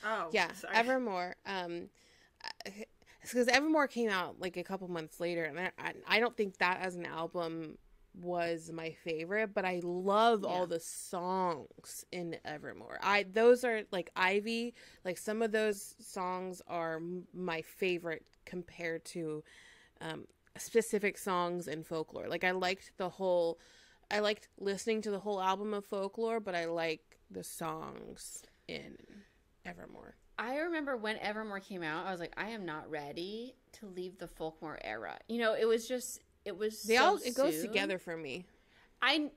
Oh yeah, sorry. Evermore. Because Evermore came out like a couple months later, and I don't think that as an album was my favorite, but I love all the songs in Evermore. Those are like Ivy, like some of those songs are my favorite compared to specific songs in Folklore. Like I liked listening to the whole album of Folklore, but I like the songs in Evermore. I remember when Evermore came out, I was like, I am not ready to leave the Folklore era. You know, it was it goes together for me. I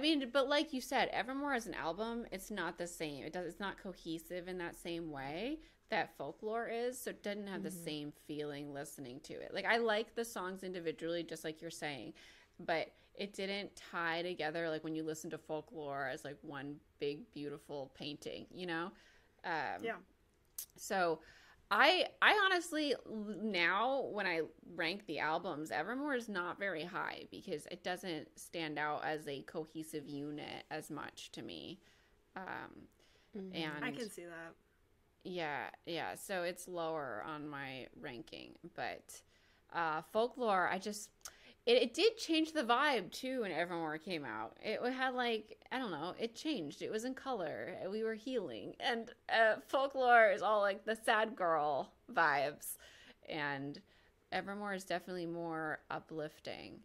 mean, but like you said, Evermore as an album, it's not the same. It's not cohesive in that same way that Folklore is, so it doesn't have the same feeling listening to it. Like I like the songs individually, just like you're saying, but it didn't tie together like when you listen to Folklore as like one big beautiful painting, you know? So I honestly, now when I rank the albums, Evermore is not very high because it doesn't stand out as a cohesive unit as much to me. And I can see that. Yeah. So it's lower on my ranking, but Folklore, it did change the vibe too when Evermore came out. It had like, I don't know, it changed. It was in color. We were healing. And Folklore is all like the sad girl vibes. And Evermore is definitely more uplifting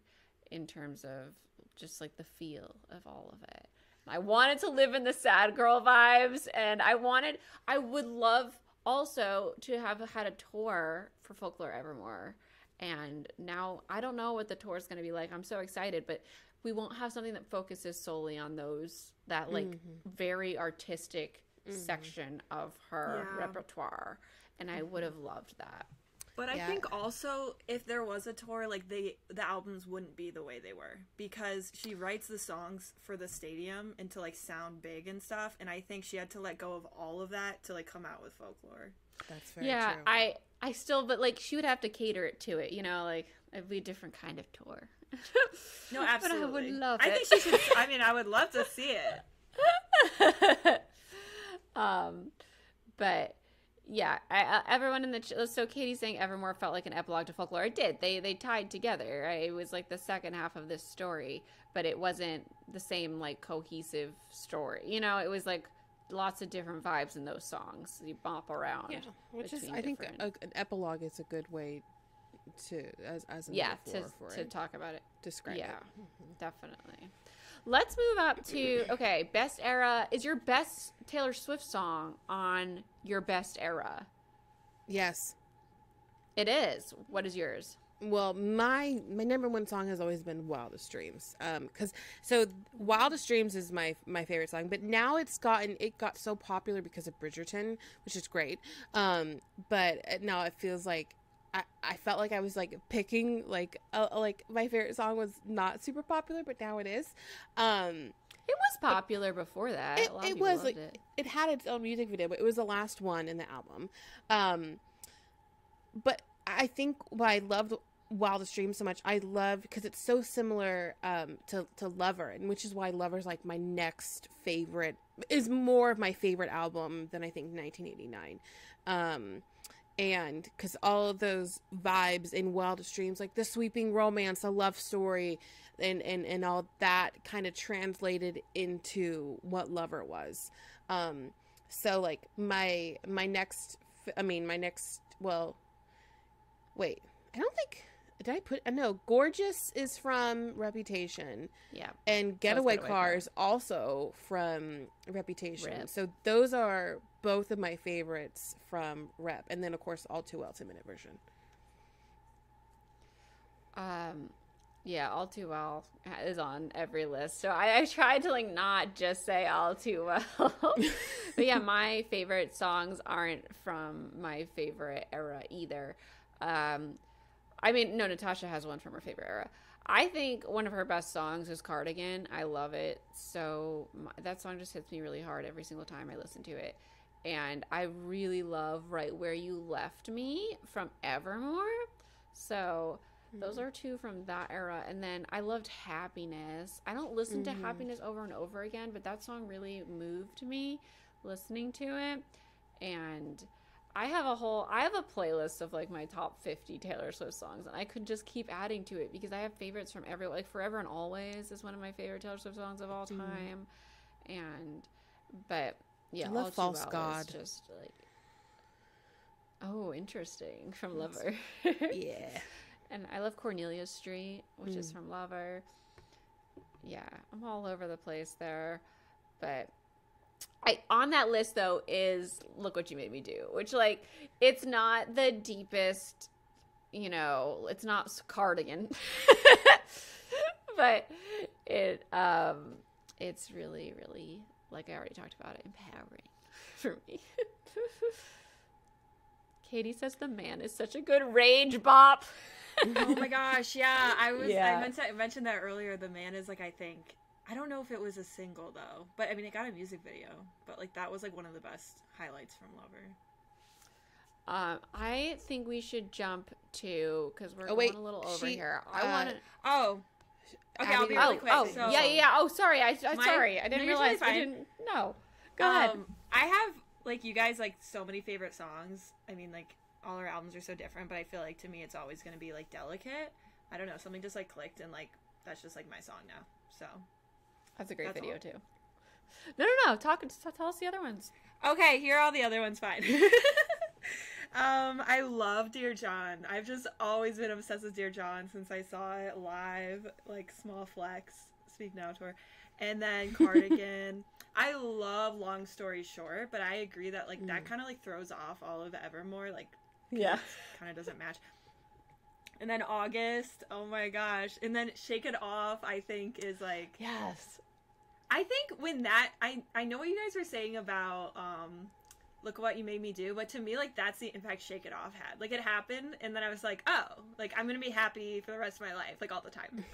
in terms of just like the feel of all of it. I wanted to live in the sad girl vibes, and I would love also to have had a tour for Folklore Evermore. And now I don't know what the tour is going to be like. I'm so excited, but we won't have something that focuses solely on that like very artistic section of her repertoire. And I would have loved that. But I think also if there was a tour, like the albums wouldn't be the way they were, because she writes the songs for the stadium and to like sound big and stuff. And I think she had to let go of all of that to like come out with Folklore. That's very true. I still, but like she would have to cater it to it, you know, like it'd be a different kind of tour. No, absolutely. But I would love it. I think she should. I mean, I would love to see it. But yeah, everyone in so Katie's saying Evermore felt like an epilogue to Folklore. It did. They tied together. Right? It was like the second half of this story, but it wasn't the same like cohesive story. You know, it was like lots of different vibes in those songs. You bop around. Yeah, which is, I think, an epilogue is a good way to, as a metaphor for to talk about it. Describe it. Yeah, definitely. Let's move up to, okay, best era. Is your best Taylor Swift song on your best era? Yes. It is. What is yours? Well, my number one song has always been Wildest Dreams. So Wildest Dreams is my favorite song, but now it got so popular because of Bridgerton, which is great. But now it feels like I felt like I was like picking like my favorite song was not super popular, but now it is. It was popular before that. It was like it had its own music video, but it was the last one in the album. But I think why I loved Wildest Dreams so much, I love because it's so similar to Lover, and which is why Lover's like my next favorite, is more of my favorite album than I think 1989. And because all of those vibes in Wildest Dreams, like the sweeping romance, a love story, and all that kind of translated into what Lover was. So like my next, well, wait, I don't think, no, Gorgeous is from Reputation. Yeah. And Getaway Car is also from Reputation. Rep. So those are both of my favorites from Rep. And then, of course, All Too Well 2-minute version. Yeah, All Too Well is on every list. So I tried to like not just say All Too Well. But yeah, my favorite songs aren't from my favorite era either. I mean, no, Natasha has one from her favorite era. I think one of her best songs is Cardigan. I love it. So that song just hits me really hard every single time I listen to it. And I really love Right Where You Left Me from Evermore. So those are two from that era. And then I loved Happiness. I don't listen to Happiness over and over again, but that song really moved me listening to it. And I have a playlist of like my top 50 Taylor Swift songs, and I could just keep adding to it because I have favorites from like Forever and Always is one of my favorite Taylor Swift songs of all time. But yeah, I love All Too False Well God. is just like, oh, interesting, from Lover. Yeah. And I love Cornelia Street, which is from Lover. Yeah, I'm all over the place there, but on that list though is Look What You Made Me Do, which like it's not the deepest, it's not Cardigan, but it's really, really, like I already talked about it, empowering for me. Katie says The Man is such a good rage bop. Oh my gosh, yeah. I meant to mention that earlier. The Man is like, I don't know if it was a single though, but I mean it got a music video, but like that was like one of the best highlights from Lover. I think we should jump to, because we're going a little over here. I want to. Oh, okay. I'll be really quick. So, yeah. Oh, sorry. Sorry. I didn't realize. Totally I didn't. No. Go ahead. I have like you guys like so many favorite songs. I mean, like all our albums are so different, but I feel like to me it's always going to be like Delicate. I don't know. Something just like clicked, and like that's just like my song now. So. That's a great video too. No. Tell us the other ones. Okay, here are all the other ones. Fine. I love Dear John. I've just always been obsessed with Dear John since I saw it live, like Small Flex, Speak Now tour, and then Cardigan. I love Long Story Short, but I agree that like that kind of like throws off all of the Evermore, like kind of doesn't match. And then August, oh my gosh, and then Shake It Off, I think is like yes. I think when that, I know what you guys were saying about Look What You Made Me Do, but to me, like, that's the impact Shake It Off had. Like, it happened, and then I was like, oh, like, I'm gonna be happy for the rest of my life, like, all the time.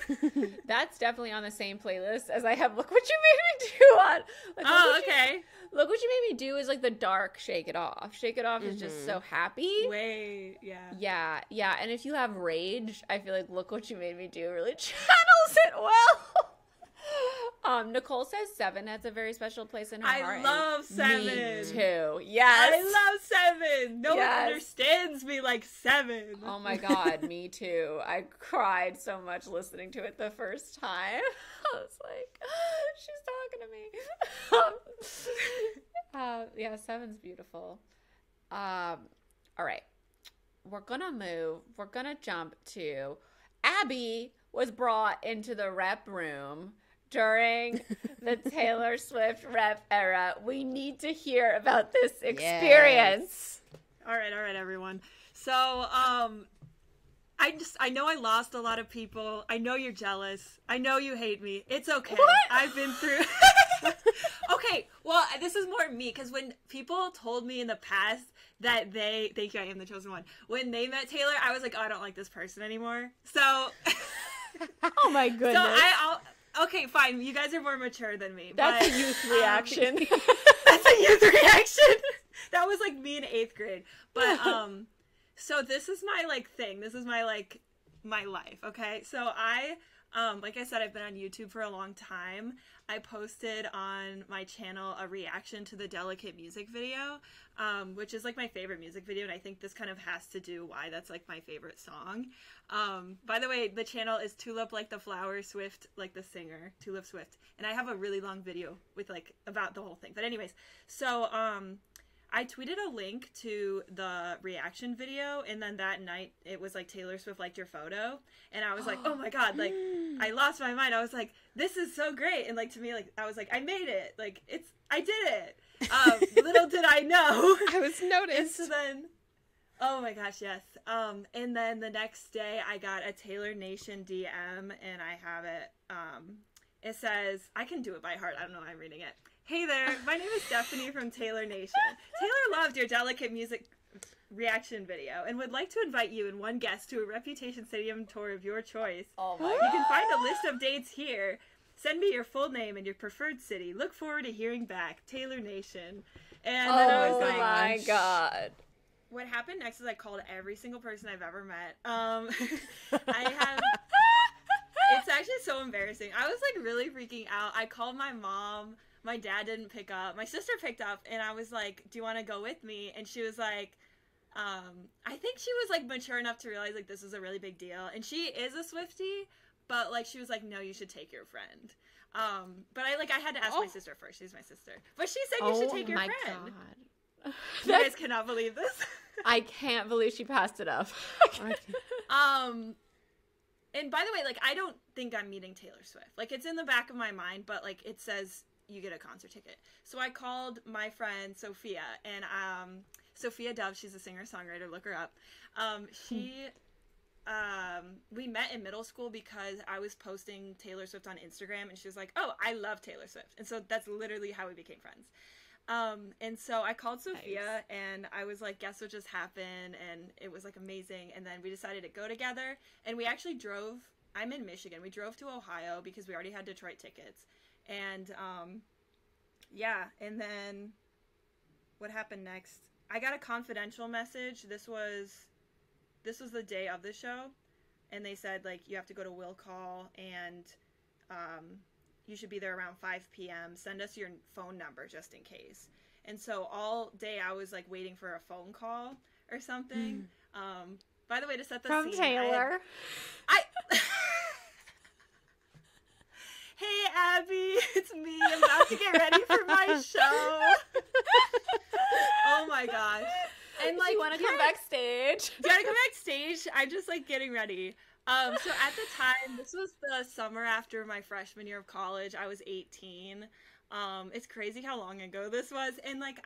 That's definitely on the same playlist as I have Look What You Made Me Do on. Like, okay. Look What You Made Me Do is, like, the dark Shake It Off. Shake It Off is just so happy. Yeah, and if you have rage, I feel like Look What You Made Me Do really channels it well. Nicole says Seven has a very special place in her heart. I love Seven. Me too. Yes. I love Seven. No one understands me like Seven. Oh my God, me too. I cried so much listening to it the first time. I was like, she's talking to me. Yeah, Seven's beautiful. All right. We're gonna jump to Abby was brought into the rep room during the Taylor Swift rep era. We need to hear about this experience. All right, everyone. So, I know I lost a lot of people. I know you're jealous. I know you hate me. It's okay. What? I've been through. Okay, well, this is more me, because when people told me in the past that thank you, I am the chosen one. When they met Taylor, I was like, oh, I don't like this person anymore. So. Oh my goodness. So okay, fine. You guys are more mature than me. That's a youth reaction. That's a youth reaction. That was like me in 8th grade. But so this is my like thing. This is my like my life. Okay, so I like I said, I've been on YouTube for a long time. I posted on my channel a reaction to the Delicate music video, which is like my favorite music video, and I think this kind of has to do why that's like my favorite song. By the way, the channel is Tulip Like the Flower, Swift like the singer, Tulip Swift, and I have a really long video with like about the whole thing. But anyways, so I tweeted a link to the reaction video, and then that night it was like Taylor Swift liked your photo, and I was like, oh my god, like I lost my mind. I was like, this is so great, and like to me, like I was like, I made it, like I did it. Little did I know I was noticed. And so then, oh my gosh, yes. And then the next day I got a Taylor Nation DM, and I have it. It says, I can do it by heart. I don't know why I'm reading it. Hey there, my name is Stephanie from Taylor Nation. Taylor loved your Delicate music reaction video and would like to invite you and one guest to a Reputation Stadium tour of your choice. Oh my You god. can find a list of dates here. Send me your full name and your preferred city. Look forward to hearing back. Taylor Nation. And then I was like, my god. what happened next is I called every single person I've ever met. It's actually so embarrassing. I was like really freaking out. I called my mom. My dad didn't pick up. My sister picked up, and I was like, do you want to go with me? And she was like, I think she was like mature enough to realize like this was a really big deal. And she is a Swiftie, but like she was like, no, you should take your friend. But I had to ask my sister first. She's my sister. But she said you should take your friend. God. You guys cannot believe this. I can't believe she passed it up. And by the way, like I don't think I'm meeting Taylor Swift. Like it's in the back of my mind, but like it says you get a concert ticket. So I called my friend Sophia, and Sophia Dove, she's a singer-songwriter, look her up. We met in middle school because I was posting Taylor Swift on Instagram, and she was like, oh, I love Taylor Swift. And so that's literally how we became friends. And so I called Sophia, and I was like, guess what just happened? And it was like amazing. And then we decided to go together, and we actually drove. I'm in Michigan. We drove to Ohio because we already had Detroit tickets. And yeah, and then what happened next? I got a confidential message. This was the day of the show, and they said like you have to go to will call, and you should be there around 5 p.m. Send us your phone number just in case. And so all day I was like waiting for a phone call or something. By the way, to set the From scene, Taylor. Hey Abby, it's me. I'm about to get ready for my show. Oh my gosh. And like, you want to come backstage? You gotta come backstage. I'm just like getting ready. So at the time, this was the summer after my freshman year of college. I was 18. It's crazy how long ago this was. And like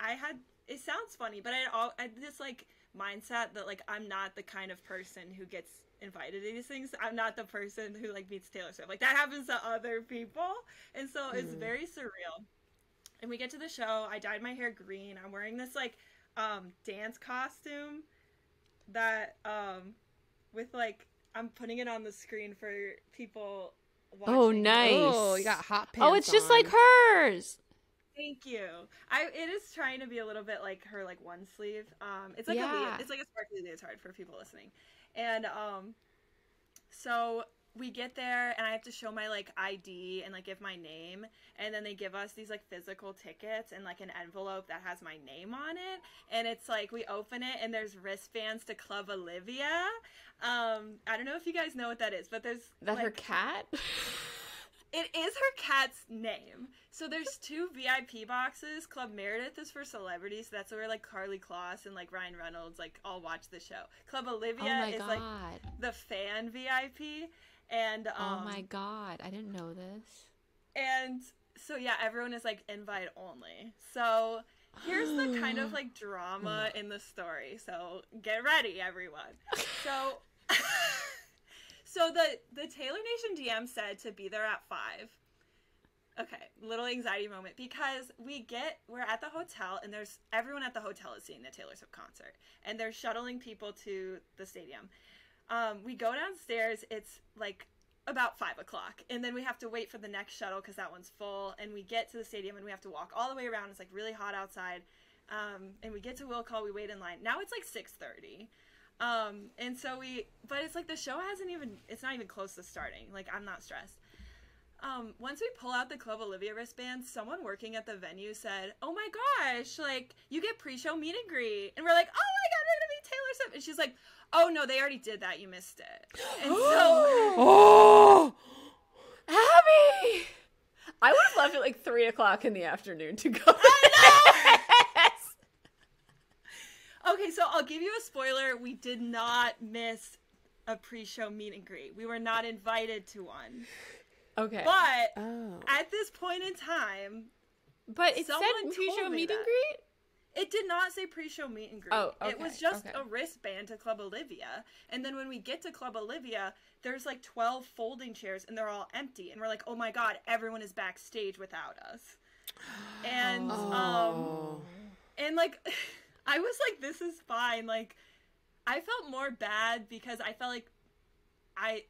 it sounds funny, but I had this like mindset that like I'm not the kind of person who gets invited to these things. I'm not the person who like meets Taylor Swift. Like that happens to other people. And so it's very surreal. And we get to the show. I dyed my hair green. I'm wearing this like dance costume that with like I'm putting it on the screen for people watching. Oh, nice. Oh, you got hot pants. Oh, it's just on. like hers. Thank you. It is trying to be a little bit like her like one sleeve. It's like it's like a sparkly leotard for people listening. And so we get there, and I have to show my like ID and like give my name, and then they give us these like physical tickets and like an envelope that has my name on it, and it's like we open it and there's wristbands to Club Olivia. I don't know if you guys know what that is, but there's That like, her cat? It is her cat's name. So there's 2 VIP boxes. Club Meredith is for celebrities. So that's where like Carly Kloss and like Ryan Reynolds like all watch the show. Club Olivia is like the fan VIP. And oh my god, I didn't know this. And so yeah, everyone is like invite only. So here's the kind of like drama in the story. So get ready, everyone. So so the Taylor Nation DM said to be there at 5. Okay, little anxiety moment because we're at the hotel and there's everyone at the hotel is seeing the Taylor Swift concert and they're shuttling people to the stadium. We go downstairs, it's like about 5 o'clock, and then we have to wait for the next shuttle because that one's full, and we get to the stadium and we have to walk all the way around. It's like really hot outside, and we get to will call, we wait in line. Now it's like 6:30. And so but it's like the show it's not even close to starting. Like, I'm not stressed. Once we pull out the Club Olivia wristband, someone working at the venue said, "Oh my gosh, like, you get pre-show meet and greet." And we're like, "Oh my god, we're gonna meet Taylor Swift." And she's like, "Oh no, they already did that, you missed it." And so Abby! I would have left at like 3 o'clock in the afternoon to go. I know! Okay, so I'll give you a spoiler. We did not miss a pre-show meet and greet. We were not invited to one. Okay. But at this point in time, but it said pre-show meet and greet? It did not say pre-show meet and greet. Oh, okay, it was just a wristband to Club Olivia. And then when we get to Club Olivia, there's like 12 folding chairs and they're all empty. And we're like, oh my god, everyone is backstage without us. And and like I was like, this is fine. Like, I felt more bad because I felt like I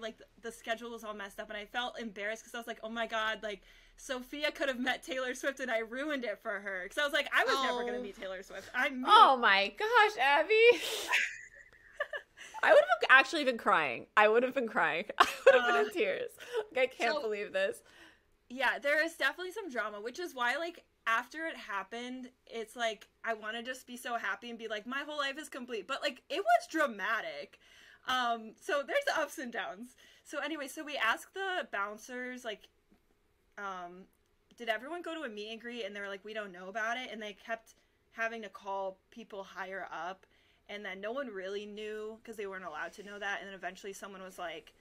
like the schedule was all messed up and I felt embarrassed because I was like, oh my god, like Sophia could have met Taylor Swift and I ruined it for her because I was like, I was never gonna meet Taylor Swift. Oh my gosh, Abby. I would have actually been crying. I would have been crying. I would have been in tears. Like, I can't believe this. Yeah, there is definitely some drama, which is why, like, after it happened, it's like I want to just be so happy and be like, my whole life is complete. But like, it was dramatic. So there's ups and downs. So anyway, so we asked the bouncers, like, did everyone go to a meet and greet? And they were like, we don't know about it. And they kept having to call people higher up. And then no one really knew because they weren't allowed to know that. And then eventually someone was like,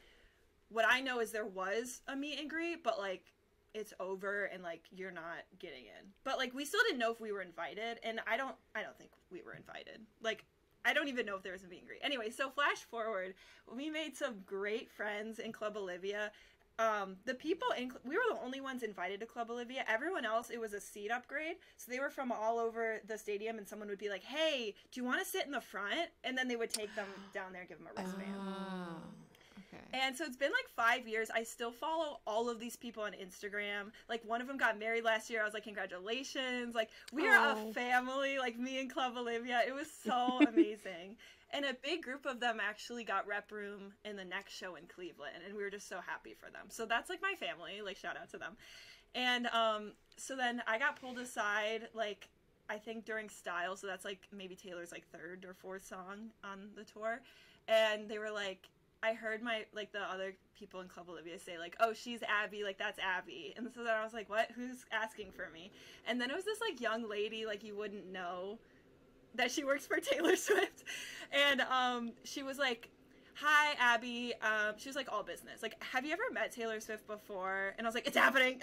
what I know is there was a meet and greet, but like, it's over and like, you're not getting in. But like, we still didn't know if we were invited. And I don't think we were invited. Like, I don't even know if there was a meet and greet. Anyway, so flash forward, we made some great friends in Club Olivia. The people we were the only ones invited to Club Olivia. Everyone else, it was a seat upgrade. So they were from all over the stadium and someone would be like, hey, do you want to sit in the front? And then they would take them down there and give them a wristband. Okay. And so it's been like 5 years. I still follow all of these people on Instagram. Like, one of them got married last year. I was like, congratulations. Like, we are a family, like me and Club Olivia. It was so amazing. And a big group of them actually got rep room in the next show in Cleveland. And we were just so happy for them. So that's like my family, like, shout out to them. And so then I got pulled aside, like, I think during Style. So that's like maybe Taylor's like 3rd or 4th song on the tour. And they were like, I heard the other people in Club Olivia say, like, oh, she's Abby, like, that's Abby. And so then I was like, what? Who's asking for me? And then it was this, like, young lady, like, you wouldn't know that she works for Taylor Swift. And she was like, hi, Abby. She was like, all business. Like, have you ever met Taylor Swift before? And I was like, it's happening.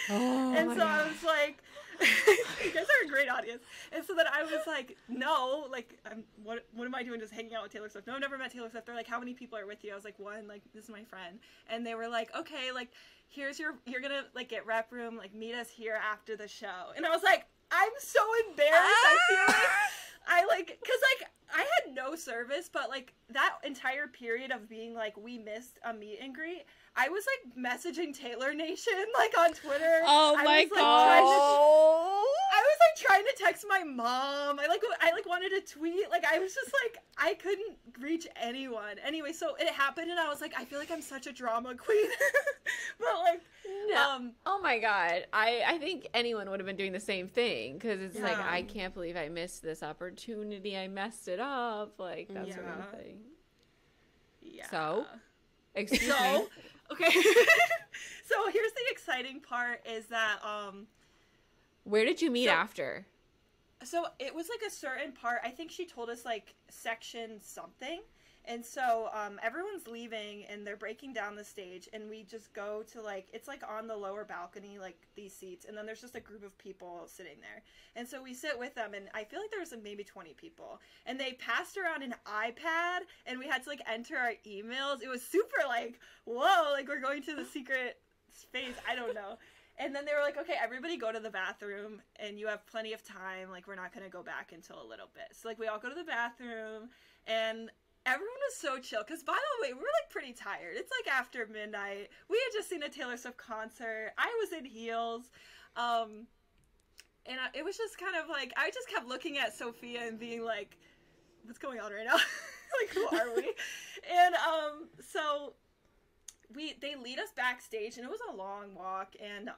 And so I was like, you guys are a great audience. And so then I was like, no, like, what am I doing just hanging out with Taylor Swift? No, I've never met Taylor Swift. They're like, how many people are with you? I was like, 1, like, this is my friend. And they were like, okay, like, you're gonna, like, get rep room, like, meet us here after the show. And I was like, I'm so embarrassed. I feel like, cause, like, I had no service, but, like, that entire period of being, like, we missed a meet and greet, I was, like, messaging Taylor Nation, like, on Twitter. Oh my god. I was, like, trying to text my mom. I wanted to tweet. Like, I was just, like, I couldn't reach anyone. Anyway, so it happened, and I was like, I feel like I'm such a drama queen. But, like, no. Oh my god. I think anyone would have been doing the same thing, because it's like, I can't believe I missed this opportunity. I messed it up. Like, that sort of thing. Yeah. So? Excuse me. Okay. So here's the exciting part is that where did you meet after? So it was like a certain part. I think she told us like section something, And so everyone's leaving and they're breaking down the stage, and we just go to like, it's like on the lower balcony, like these seats, and then there's just a group of people sitting there. And so we sit with them, and I feel like there was maybe 20 people, and they passed around an iPad, and we had to like enter our emails. It was super like, whoa, like we're going to the secret space. I don't know. And then they were like, okay, everybody go to the bathroom, and you have plenty of time. Like, we're not going to go back until a little bit. So, like, we all go to the bathroom, and everyone was so chill. Because, by the way, we were, like, pretty tired. It's, like, after midnight. We had just seen a Taylor Swift concert. I was in heels. And it was just kind of, like, I just kept looking at Sophia and being like, what's going on right now? Like, who are we? And so they lead us backstage, and it was a long walk, and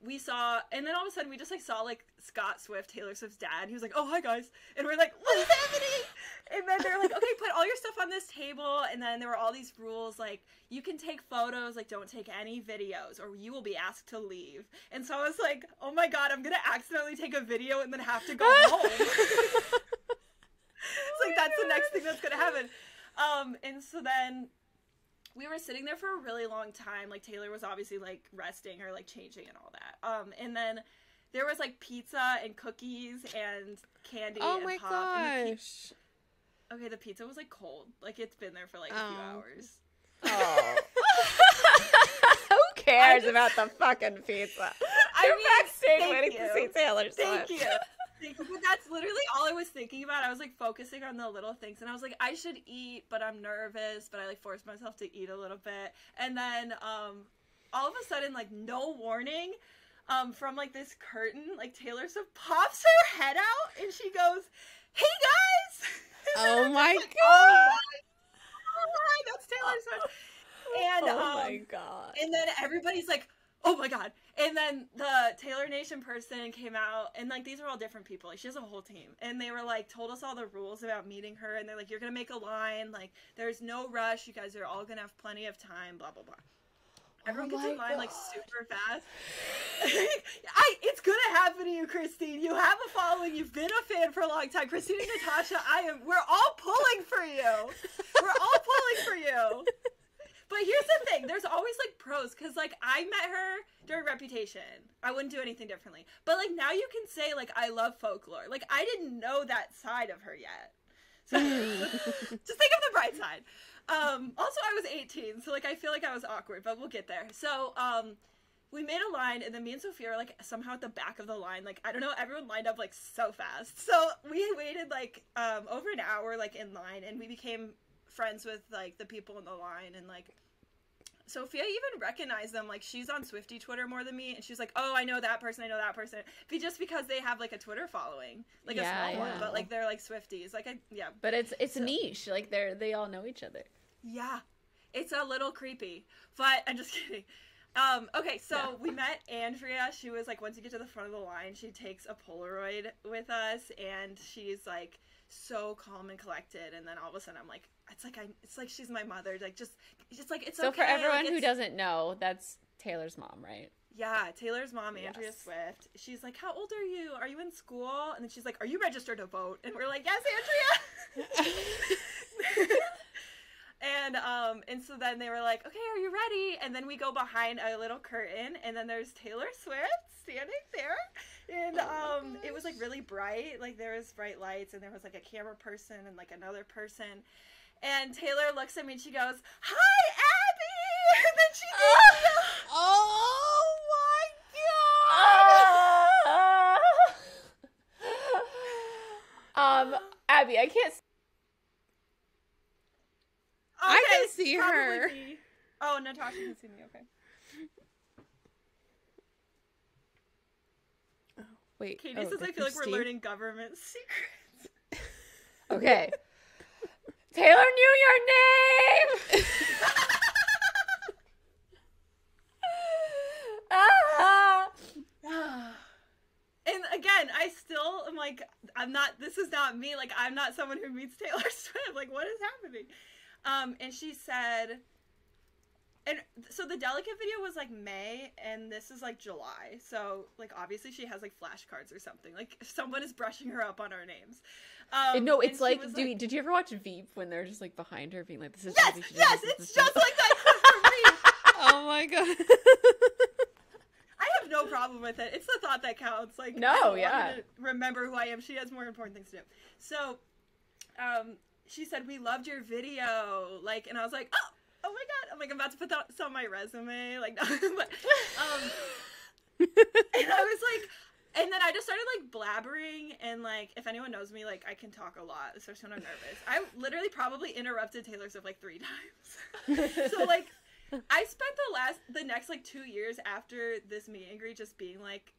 we saw, and then all of a sudden we just like saw like Scott Swift, Taylor Swift's dad. He was like, oh, hi guys. And we're like, what is happening? And then they're like, okay, put all your stuff on this table. And then there were all these rules, like, you can take photos, like, don't take any videos, or you will be asked to leave. And so I was like, oh my god, I'm gonna accidentally take a video and then have to go home. It's like, that's the next thing that's gonna happen. And so then we were sitting there for a really long time. Like, Taylor was obviously, like, resting or, like, changing and all that. And then there was, like, pizza and cookies and candy and pop. Gosh. Okay, the pizza was, like, cold. Like, it's been there for, like, a few hours. Oh. Who cares about the fucking pizza? You're backstage waiting to see Taylor Swift. Thank you. But that's literally all I was thinking about. I was like focusing on the little things, and I was like, I should eat, but I'm nervous, but I like forced myself to eat a little bit. And then all of a sudden, like, no warning, from like this curtain, like Taylor Swift pops her head out and she goes, hey guys. Oh my god. Oh my, that's Taylor Swift. And oh my god. And then everybody's like, oh my god. And then the Taylor Nation person came out, and like these are all different people. Like, she has a whole team, and they were like, told us all the rules about meeting her, and they're like, you're gonna make a line, like there's no rush, you guys are all gonna have plenty of time, blah blah blah. Everyone gets in line like super fast. It's gonna happen to you, Christine. You have a following. You've been a fan for a long time. Christine and Natasha, we're all pulling for you. We're all pulling for you. But here's the thing, there's always, like, pros, because, like, I met her during Reputation. I wouldn't do anything differently. But, like, now you can say, like, I love folklore. Like, I didn't know that side of her yet. So, just think of the bright side. Also, I was 18, so, like, I feel like I was awkward, but we'll get there. So, we made a line, and then me and Sophia were, like, somehow at the back of the line. Like, I don't know, everyone lined up, like, so fast. So, we waited, like, over an hour, like, in line, and we became friends with, like, the people in the line, and, like, Sophia even recognized them. Like, she's on Swiftie Twitter more than me, and she's like, oh, I know that person, just because they have, like, a Twitter following, like, a small one, but, like, they're, like, Swifties, like, but it's so niche, like, they all know each other. Yeah, it's a little creepy, but I'm just kidding. Okay, so we met Andrea. She was, like, once you get to the front of the line, she takes a Polaroid with us, and she's, like, so calm and collected, and then all of a sudden I'm like, it's like she's my mother, like, just like, it's so okay. For everyone like, who doesn't know, that's Taylor's mom, right? Yeah, Taylor's mom, Andrea Swift. She's like, how old are you? Are you in school? And then she's like, are you registered to vote? And we're like, yes, Andrea. And so then they were like, okay, are you ready? And then we go behind a little curtain, and then there's Taylor Swift standing there. And it was, like, really bright. Like, there was bright lights, and there was, like, a camera person and, like, another person. And Taylor looks at me, and she goes, hi, Abby! And then she gave me a... Oh my god! Abby, I can't... Okay, I can see her. Me. Oh, Natasha can see me, okay. Oh, wait. Katie says I feel like we're learning government secrets. Okay. Taylor knew your name! And again, I still am like, this is not me. Like, I'm not someone who meets Taylor Swift. Like, what is happening? And she said, And so the Delicate video was like May, and this is like July. So like obviously she has like flashcards or something. Like someone is brushing her up on our names. No, it's like, did you ever watch Veep when they're just like behind her being like, this is yes, it's just like that for me. Oh my god. I have no problem with it. It's the thought that counts. Like, no, I don't want yeah. her to remember who I am. She has more important things to do. So, she said, we loved your video. Like, and I was like, oh my god. I'm like, I'm about to put that on my resume. Like, no, but, and I was like, and then I just started like blabbering, and like, if anyone knows me, like, I can talk a lot, especially when I'm nervous. I literally probably interrupted Taylor Swift like 3 times. So like, I spent the next like 2 years after this meet and greet just being like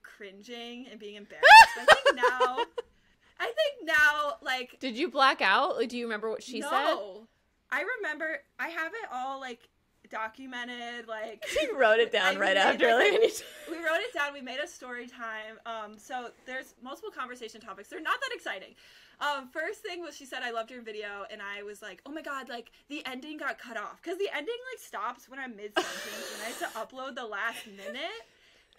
cringing and being embarrassed. I think now, like, did you black out? Like, do you remember what she said? No, I remember. I have it all like documented. Like, she wrote it down right after. Like, we wrote it down. We made a story time. So there's multiple conversation topics. They're not that exciting. First thing was she said, I loved your video, and I was like, oh my god, like, the ending got cut off, because the ending, like, stops when I'm mid-sentence, and I had to upload the last minute,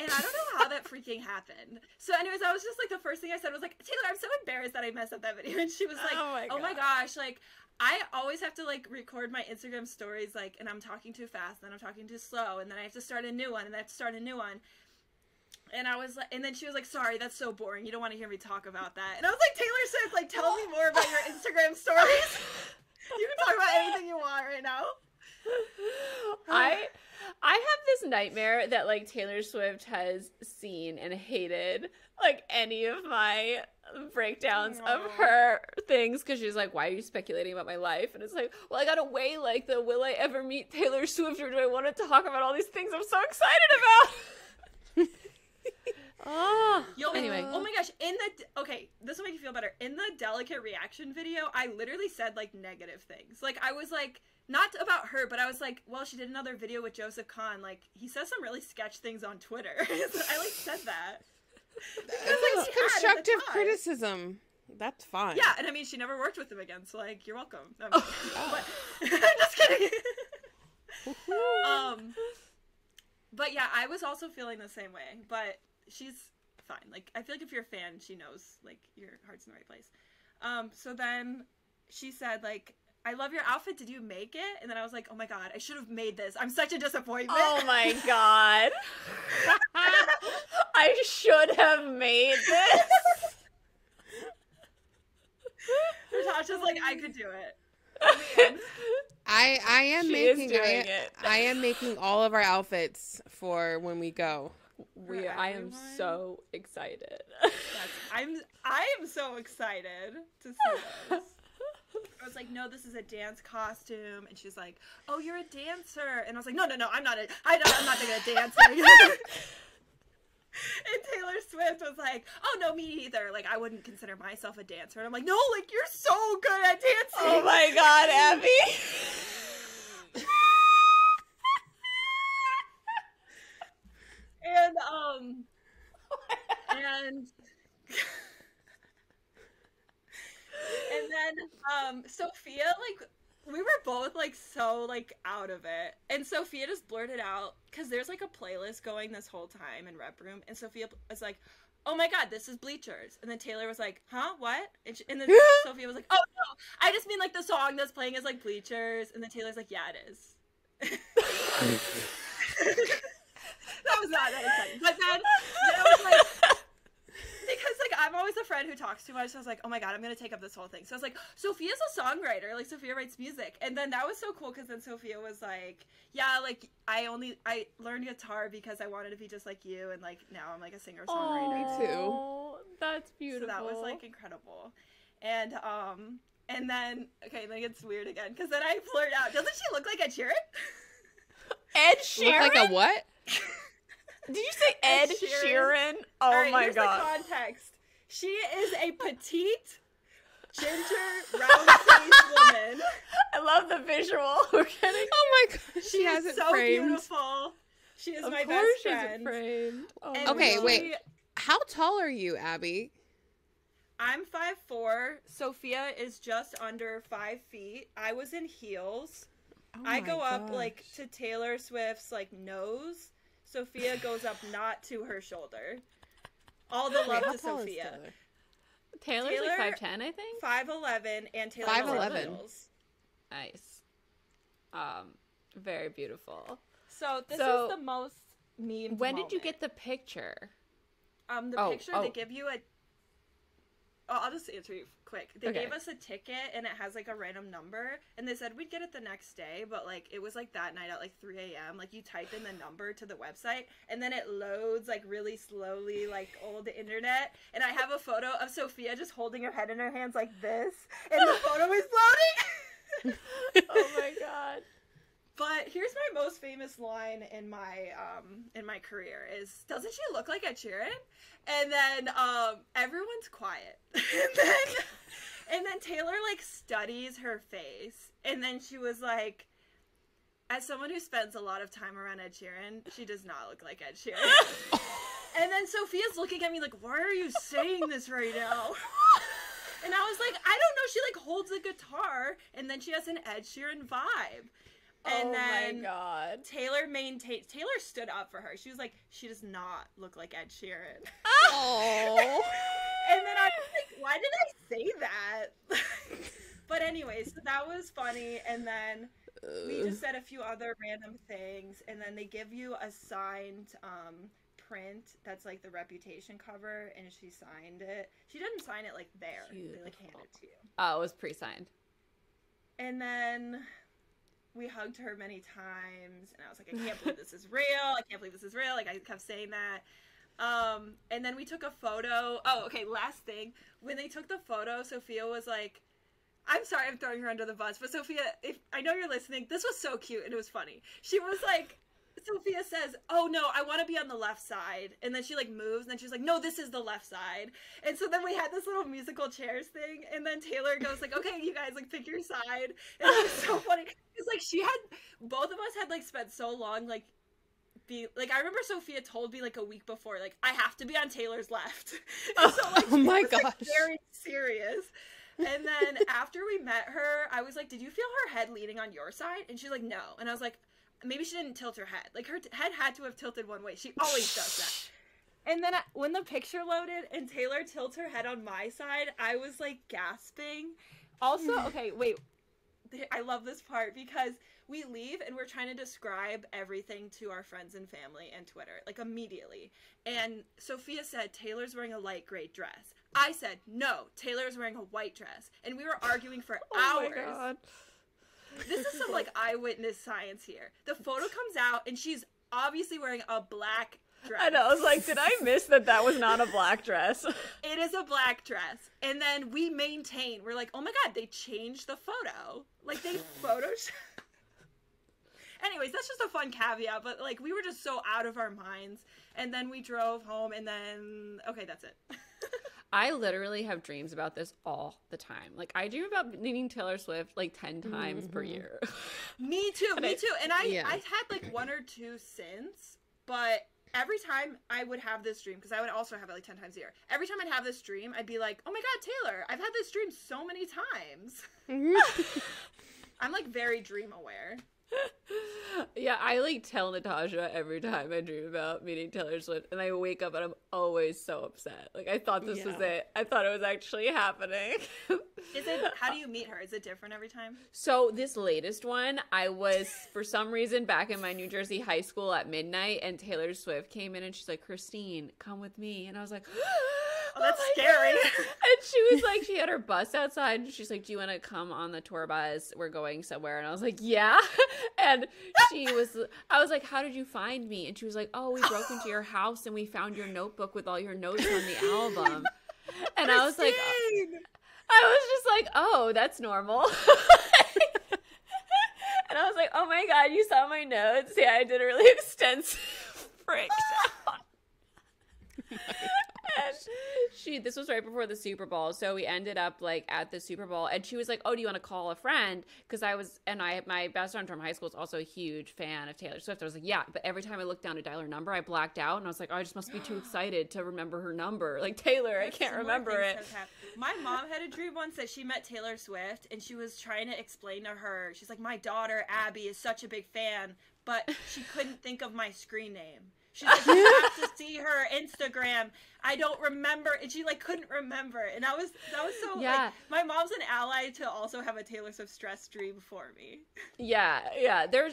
and I don't know how that freaking happened. So anyways, I was just, like, the first thing I said was, like, Taylor, I'm so embarrassed that I messed up that video, and she was like, oh my gosh, like, I always have to, like, record my Instagram stories, like, and I'm talking too fast, and then I'm talking too slow, and then I have to start a new one, and then I have to start a new one. And I was like, and then she was like, sorry, that's so boring. You don't want to hear me talk about that. And I was like, Taylor Swift, like, tell me more about your Instagram stories. You can talk about anything you want right now. I have this nightmare that, like, Taylor Swift has seen and hated, like, any of my breakdowns of her things, because she's like, why are you speculating about my life? And it's like, well, I gotta weigh, like, the will I ever meet Taylor Swift, or do I want to talk about all these things I'm so excited about? Anyway. Oh my gosh, okay, this will make you feel better. In the Delicate reaction video, I literally said, like, negative things. Like, I was like, not about her, but I was like, well, she did another video with Joseph Kahn. Like, he says some really sketch things on Twitter. So I, like, said that. That's constructive criticism. That's fine. Yeah, and I mean, she never worked with him again, so, like, you're welcome. I'm just kidding. But yeah, I was also feeling the same way, but she's fine. Like, I feel like if you're a fan, she knows, like, your heart's in the right place. So then she said, like, I love your outfit. Did you make it? And then I was like, oh my god, I should have made this. I'm such a disappointment. Oh my god. I should have made this. Natasha's like, I could do it. I am making all of our outfits for when we go. I am so excited. I am so excited to see this. I was like, no, this is a dance costume, and she's like, oh, you're a dancer, and I was like, no, I'm not I'm not doing a dancer. And Taylor Swift was like, oh, no, me either. Like, I wouldn't consider myself a dancer. And I'm like, no, like, you're so good at dancing. Oh my god, Abby. And then Sophia, like, we were both, like, so, like, out of it. And Sophia just blurted out, because there's, like, a playlist going this whole time in Rep Room, and Sophia was like, oh my god, this is Bleachers. And then Taylor was like, huh, what? And then Sophia was like, oh no, I just mean, like, the song that's playing is, like, Bleachers. And then Taylor's like, yeah, it is. That was not that exciting. But then it was like, because, like, I'm always a friend who talks too much, so I was like, oh my god, I'm gonna take up this whole thing. So I was like, Sophia's a songwriter, like, Sophia writes music. And then that was so cool, because then Sophia was like, yeah, like, I learned guitar because I wanted to be just like you, and, like, now I'm, like, a singer-songwriter. Me too. Oh, that's beautiful. So that was, like, incredible. And then, okay, then it gets weird again, because then I blurt out, doesn't she look like Ed Sheeran? Ed Sheeran? Look like a what? Did you say Ed Sheeran? Oh right, my here's god. The context. She is a petite, ginger, round-faced woman. I love the visual. We're getting. Oh my god, she has it so framed. Beautiful. She is my best friend. She has it friend. framed. Oh okay, wait. How tall are you, Abby? I'm 5'4". Sophia is just under 5 feet. I was in heels. I go up like to Taylor Swift's like nose. Sophia goes up not to her shoulder. All the love to Sophia. Taylor's like 5'10", I think. 5'11", and Taylor 5'11". Nice. Very beautiful. So this is the most memed When moment. did you get the picture? The picture, they give you a... Oh, I'll just answer you quick. They gave us a ticket, and it has, like, a random number, and they said we'd get it the next day, but, like, it was, like, that night at, like, 3 a.m. Like, you type in the number to the website, and then it loads, like, really slowly, like, old internet, and I have a photo of Sophia just holding her head in her hands like this, and the photo is loading! Oh, my God. But here's my most famous line in my career is, doesn't she look like Ed Sheeran? And then everyone's quiet. and then Taylor like studies her face, and then she was like, as someone who spends a lot of time around Ed Sheeran, she does not look like Ed Sheeran. And then Sophia's looking at me like, why are you saying this right now? And I was like, I don't know. She like holds a guitar, and then she has an Ed Sheeran vibe. And then my God. Taylor stood up for her. She was like, she does not look like Ed Sheeran. Oh. And then I was like, why did I say that? But anyways, so that was funny. And then we just said a few other random things. And then they give you a signed print that's like the Reputation cover. And she signed it. She didn't sign it like there. Beautiful. They like hand it to you. Oh, it was pre-signed. And then... we hugged her many times, and I was like, I can't believe this is real. I can't believe this is real. Like, I kept saying that. And then we took a photo. Oh, okay, last thing. When they took the photo, Sophia was like, I'm sorry I'm throwing her under the bus, but Sophia, if I know you're listening, this was so cute, and it was funny. She was like, Sophia says, oh no, I want to be on the left side. And then she like moves, and then she's like, no, this is the left side. And so then we had this little musical chairs thing, and then Taylor goes like, okay, you guys like pick your side. And it was so funny. It's like both of us had like spent so long like I remember Sophia told me like a week before, like, I have to be on Taylor's left. And so like, oh my gosh. Like, very serious. And then after we met her, I was like, did you feel her head leaning on your side? And she's like, no. And I was like, maybe she didn't tilt her head. Like, her head had to have tilted one way. She always does that. And then when the picture loaded and Taylor tilts her head on my side, I was, like, gasping. Also, okay, wait. I love this part because we leave and we're trying to describe everything to our friends and family and Twitter, like, immediately. And Sophia said, Taylor's wearing a light gray dress. I said, no, Taylor's wearing a white dress. And we were arguing for hours. Oh, my God. This is some, like, eyewitness science here. The photo comes out, and she's obviously wearing a black dress. I know, I was like, did I miss that was not a black dress? It is a black dress. And then we maintain. We're like, oh, my God, they changed the photo. Like, they photoshopped. Anyways, that's just a fun caveat, but, like, we were just so out of our minds. And then we drove home, and then, okay, that's it. I literally have dreams about this all the time. Like, I dream about meeting Taylor Swift like 10 times per year. Me too. And I had like one or two since, but every time I would have this dream, because I would also have it like 10 times a year. Every time I'd have this dream, I'd be like, oh my God, Taylor, I've had this dream so many times. I'm like very dream aware. Yeah, I like tell Natasha every time I dream about meeting Taylor Swift, and I wake up and I'm always so upset. Like, I thought this was it. I thought it was actually happening. How do you meet her? Is it different every time? So this latest one, I was, for some reason, back in my New Jersey high school at midnight, and Taylor Swift came in and she's like, Christine, come with me. And I was like, oh, that's scary. And she was like, she had her bus outside, and she's like, do you want to come on the tour bus? We're going somewhere. And I was like, yeah. And I was like, how did you find me? And she was like, oh, we broke into your house and we found your notebook with all your notes on the album. And I was like, just like, oh, that's normal. And I was like, oh my God, you saw my notes? Yeah, I did a really extensive breakdown. And this was right before the Super Bowl, so we ended up like at the Super Bowl, and she was like, "Oh, do you want to call a friend?" Because my best friend from high school is also a huge fan of Taylor Swift. I was like, "Yeah," but every time I looked down to dial her number, I blacked out, and I was like, "Oh, I just must be too excited to remember her number." Like Taylor, I can't remember it. My mom had a dream once that she met Taylor Swift, and she was trying to explain to her. She's like, "My daughter Abby is such a big fan, but she couldn't think of my screen name." She's like, "You have to see her Instagram. I don't remember." And she like couldn't remember. And that was so like, my mom's an ally to also have a Taylor Swift stress dream for me. Yeah.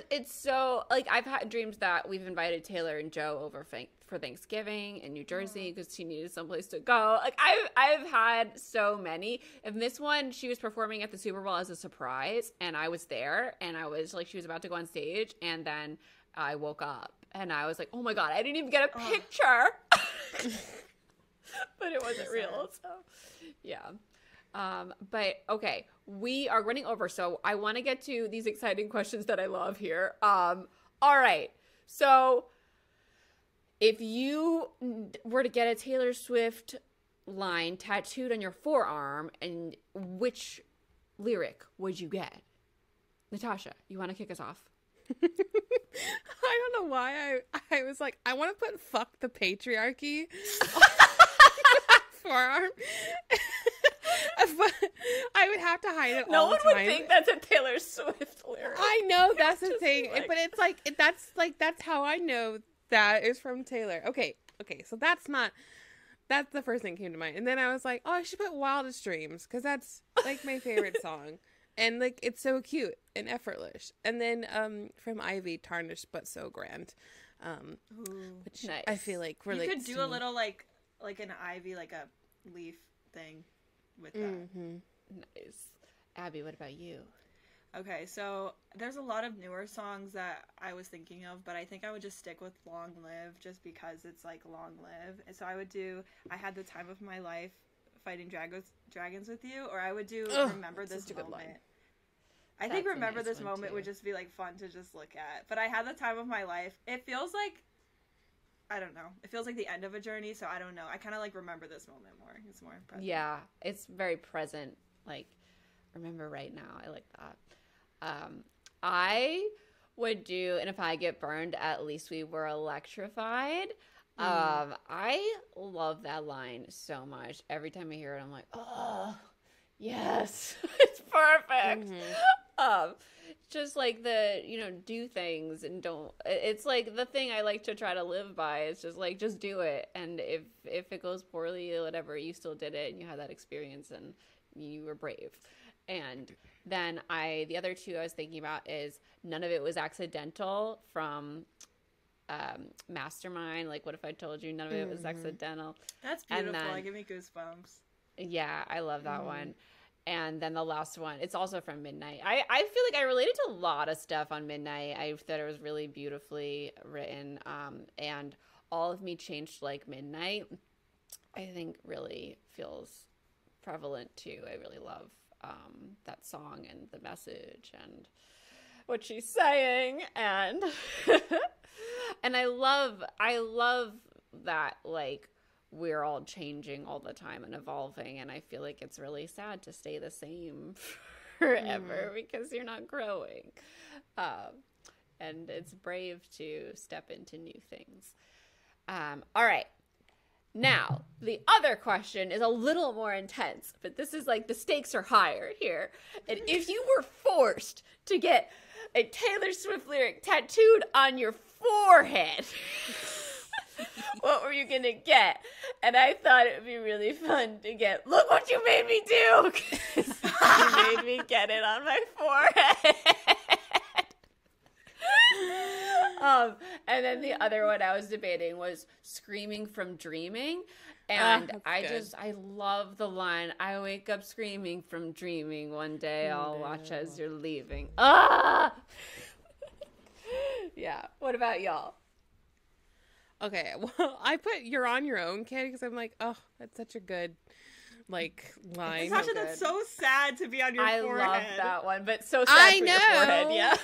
It's so like I've had dreams that we've invited Taylor and Joe over for Thanksgiving in New Jersey because she needed someplace to go. Like I've had so many. And this one, she was performing at the Super Bowl as a surprise, and I was there, and I was like, she was about to go on stage, and then I woke up. And I was like, oh my God, I didn't even get a picture. But it wasn't real. So, yeah. But okay, we are running over. So I want to get to these exciting questions that I love here. All right. So if you were to get a Taylor Swift line tattooed on your forearm, and which lyric would you get? Natasha, you want to kick us off? I don't know why I was like, I want to put "fuck the patriarchy" on my forearm. But I would have to hide it all the time. No one would think that's a Taylor Swift lyric. I know, that's the thing. But it's like, that's how I know that is from Taylor. Okay, so that's the first thing that came to mind. And then I was like, oh, I should put "Wildest Dreams" because that's like my favorite song. And like it's so cute and effortless. And then from Ivy, "Tarnished but So Grand," which nice. I feel like relates. You could do a little like an Ivy, like a leaf thing with that. Mm-hmm. Nice. Abby, what about you? Okay, so there's a lot of newer songs that I was thinking of, but I think I would just stick with "Long Live" just because it's like long live. And so I would do "I Had the Time of My Life Fighting Dragons with You," or I would do "Remember This Moment." I think "Remember This Moment" would just be like fun to just look at. But "I Had the Time of My Life," it feels like, I don't know. It feels like the end of a journey, so I don't know. I kind of like "Remember This Moment" more. It's more present. Yeah, it's very present. Like, remember right now. I like that. I would do, and if I get burned, at least we were electrified. I love that line so much. Every time I hear it, I'm like, oh, yes, it's perfect. Just like do things and don't. It's like the thing I like to try to live by. It's just like, just do it. And if it goes poorly or whatever, you still did it and you had that experience and you were brave. And then the other two I was thinking about is "None of It Was Accidental" from Mastermind. Like, what if I told you none of it was accidental? That's beautiful. Then, give me goosebumps. Yeah, I love that one. And then the last one, it's also from Midnight. I feel like I related to a lot of stuff on Midnight. I thought it was really beautifully written. And "All of Me Changed Like Midnight," I think really feels prevalent too. I really love that song and the message and what she's saying. And and I love that, like, we're all changing all the time and evolving, and I feel like it's really sad to stay the same forever because you're not growing. And it's brave to step into new things. All right. Now, the other question is a little more intense, but this is like the stakes are higher here. And if you were forced to get a Taylor Swift lyric tattooed on your forehead, what were you going to get? And I thought it would be really fun to get, "Look what you made me do!" 'Cause you made me get it on my forehead. And then the other one I was debating was "Screaming from Dreaming." And I love the line, "I wake up screaming from dreaming. One day I'll watch as you're leaving." Ah! Yeah. What about y'all? Okay, well, I put "You're on Your Own, Kid," because I'm like, oh, that's such a good, like, line. Natasha, that's so sad to be on your forehead. I love that one, but so sad for your forehead, yeah.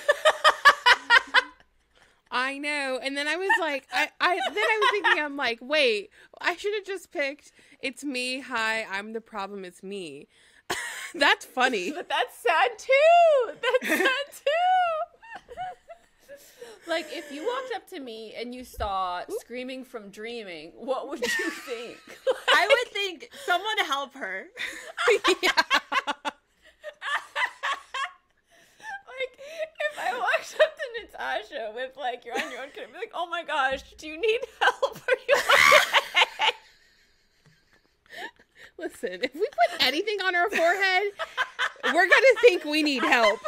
I know. And then I was like, then I was thinking, I'm like, wait, I should have just picked, it's me, hi, I'm the problem, it's me. That's funny. But that's sad too. That's sad too. Like, if you walked up to me and you saw Screaming from Dreaming, what would you think? I would think someone help her. Yeah. Like, if I walked up to Natasha with, like, you're on your own, I'd be like, oh my gosh, do you need help? Are you okay? Listen, if we put anything on our forehead, we're gonna think we need help.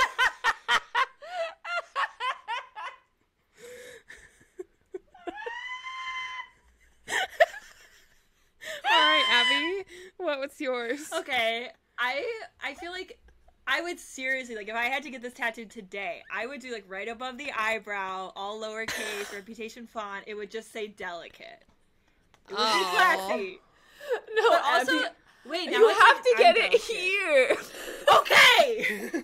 All right, Abby, what's yours? Okay, I feel like I would seriously, like, if I had to get this tattooed today, I would do, like, right above the eyebrow, all lowercase, reputation font, it would just say delicate. It would be classy. No, But also, Abby, wait, now you it's have like, to I'm get it delicate. here. Okay!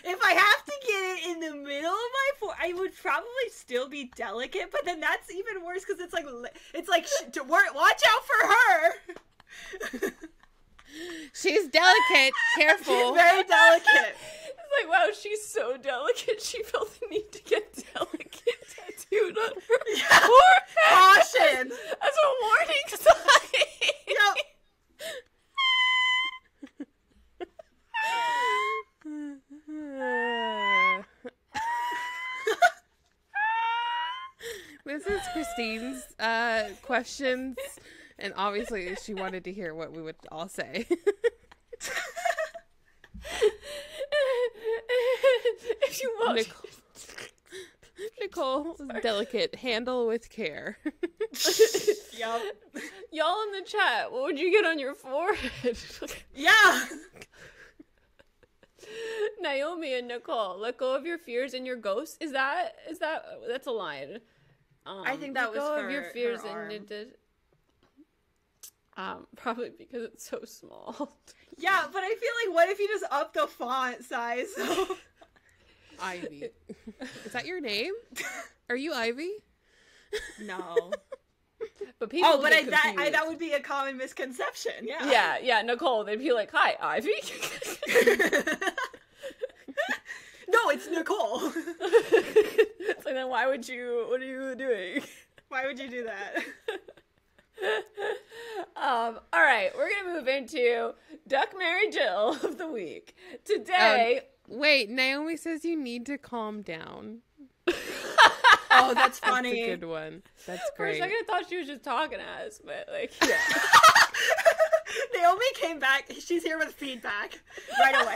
If I have to get it in the middle of my I would probably still be delicate, but then that's even worse because it's like watch out for her. She's delicate. Careful. She's very delicate. It's like, wow, she's so delicate. She felt the need to get delicate tattooed on her forehead. Caution. As a warning sign. Yep. This is Christine's questions, and obviously she wanted to hear what we would all say. If you want. Nicole, delicate, handle with care. Yep. Y'all in the chat, what would you get on your forehead? Yeah. Naomi and Nicole, let go of your fears and your ghosts. That's a line. I think that let was go for of your fears her arm. and it did. Probably because it's so small. Yeah, but I feel like what if you just up the font size? Ivy. Is that your name? Are you Ivy? No. But people But get that confused. would be a common misconception. Yeah. Yeah, Nicole, they'd be like, hi, Ivy. No, it's Nicole. It's like, then what are you doing? Why would you do that? All right, we're gonna move into Duck, Mary, Jill of the week. Today, Wait, Naomi says you need to calm down. Oh, that's That's funny. a good one. That's for a great. second I thought she was just talking to us, but like, yeah. Naomi came back. She's here with feedback right away.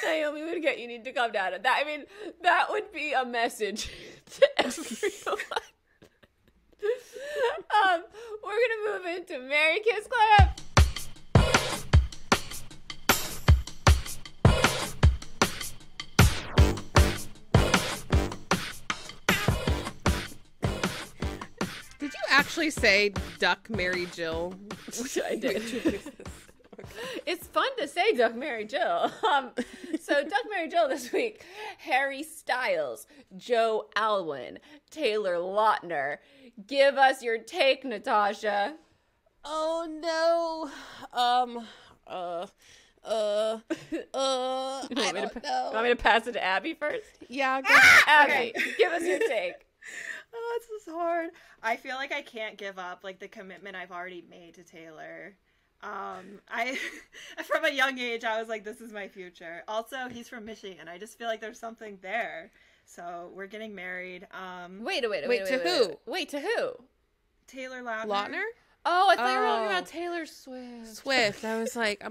Naomi would get you need to calm down. That, I mean, that would be a message to everyone. We're gonna move into Mary Kiss Clap. Did you actually say Duck, Mary, Jill? I did. It's fun to say Duck, Mary, Jill. So Duck, Mary, Jill this week: Harry Styles, Joe Alwyn, Taylor Lautner. Give us your take, Natasha. Oh no. I don't know. Want me to pass it to Abby first? Yeah, go Abby, give us your take. Oh, this is hard. I feel like I can't give up like the commitment I've already made to Taylor. I from a young age I was like, this is my future. Also, he's from Michigan. I just feel like there's something there. So we're getting married. Wait, to who? Wait, to who? Taylor Lautner. Lautner? Oh, I thought you were talking about Taylor Swift. Swift. I'm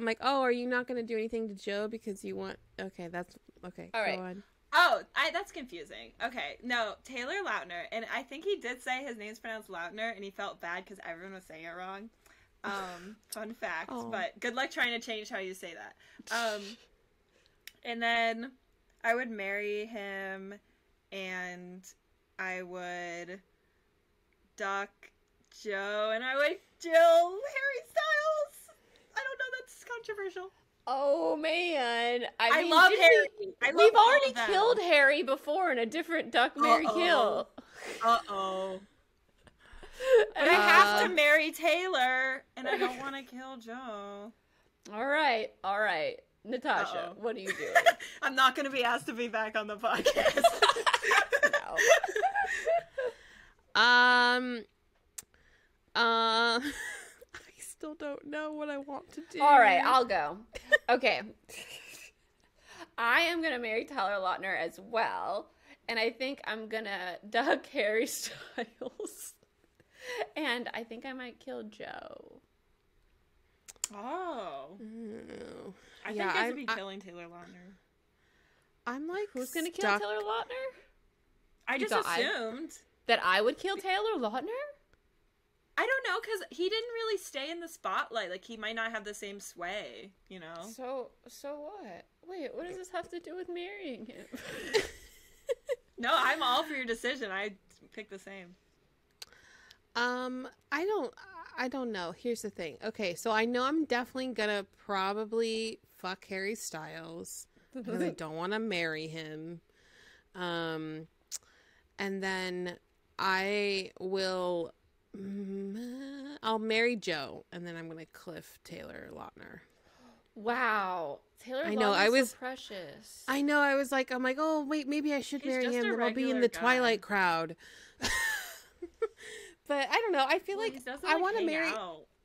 like, oh, are you not going to do anything to Joe because you want... Okay, that's... Okay, All right. go on. Oh, that's confusing. Okay, no, Taylor Lautner, and I think he did say his name's pronounced Lautner, and he felt bad because everyone was saying it wrong. Fun fact, Oh. but good luck trying to change how you say that. And then I would marry him, and I would duck Joe, and I would Jill Harry Styles. controversial. Oh man, I mean, love didn't Harry. We've already killed Harry before in a different Duck, Marry, Kill. Uh-oh. But I have to marry Taylor, and I don't want to kill Joe. All right. Natasha, what are you doing? I'm not going to be asked to be back on the podcast. No. I still don't know what I want to do. All right, I'll go. Okay. I am going to marry Tyler Lautner as well, and I think I'm going to duck Harry Styles. And I think I might kill Joe. Oh. Oh. I think I would be killing Taylor Lautner. I'm like, who's going to kill Taylor Lautner? I just assumed. That I would kill Taylor Lautner? I don't know, because he didn't really stay in the spotlight. Like, he might not have the same sway, you know? So what? Wait, what does this have to do with marrying him? No, I'm all for your decision. I pick the same. I don't know. Here's the thing. Okay, so I know I'm definitely gonna probably fuck Harry Styles because I don't want to marry him. And then I'll marry Joe, and then I'm gonna cliff Taylor Lautner. Wow, Taylor Lautner's I know. I was so precious. I know. I'm like, oh wait, maybe I should marry him. Then I'll be in the Twilight crowd. But I don't know. I feel like I want to marry.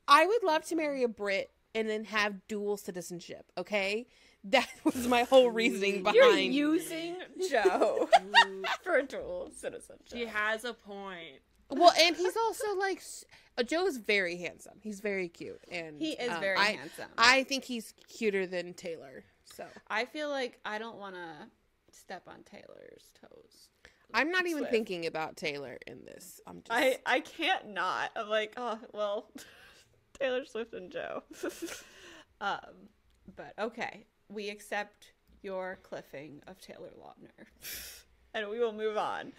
I would love to marry a Brit and then have dual citizenship. Okay, that was my whole reasoning behind. You're using Joe for dual citizenship. She has a point. Well, and he's also like Joe's very handsome. He's very cute, and he is very handsome. I think he's cuter than Taylor. So I feel like I don't want to step on Taylor's toes. I'm not even thinking about Taylor in this. I'm just I can't not. I'm like, oh well, Taylor Swift and Joe. But okay, we accept your cliffing of Taylor Lautner. And we will move on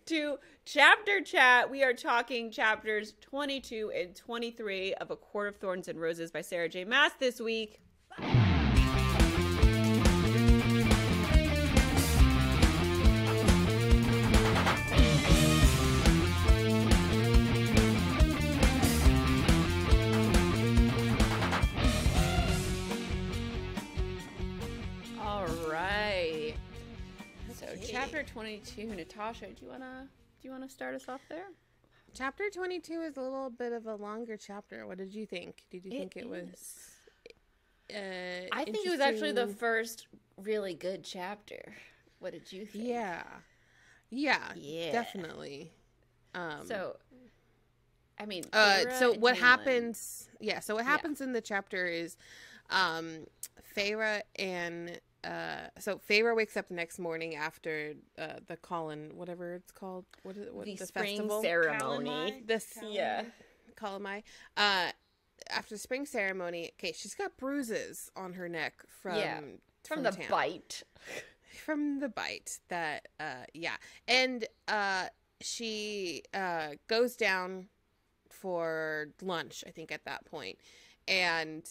to chapter chat. We are talking chapters 22 and 23 of A Court of Thorns and Roses by Sarah J Maas this week. Chapter 22, Natasha, do you wanna start us off there? Chapter 22 is a little bit of a longer chapter. What did you think? Did you think it was I think it was actually the first really good chapter. What did you think? Yeah, definitely. So I mean, so what happens in the chapter is Feyre and so Feyre wakes up the next morning after the Colin, whatever it's called. What is it? The spring festival ceremony. Calamai. After the spring ceremony, okay, she's got bruises on her neck from the town. bite. From the bite that and she goes down for lunch, I think, at that point, and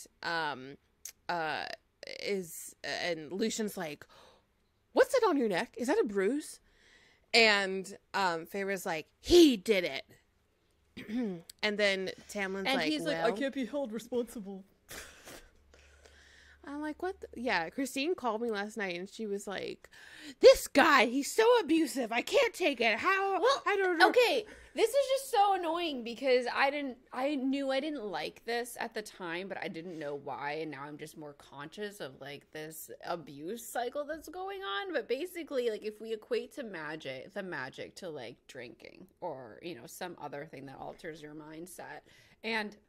and Lucian's like, what's that on your neck? Is that a bruise? And Feyre's like, he did it. And then Tamlin's and like, he's like, I can't be held responsible. I'm like, what? Yeah, Christine called me last night and she was like, this guy, he's so abusive. I can't take it. How? Well, I don't know. Okay, this is just so annoying because I knew I didn't like this at the time, but I didn't know why. And now I'm just more conscious of like this abuse cycle that's going on. But basically, like if we equate to the magic to like drinking or, you know, some other thing that alters your mindset.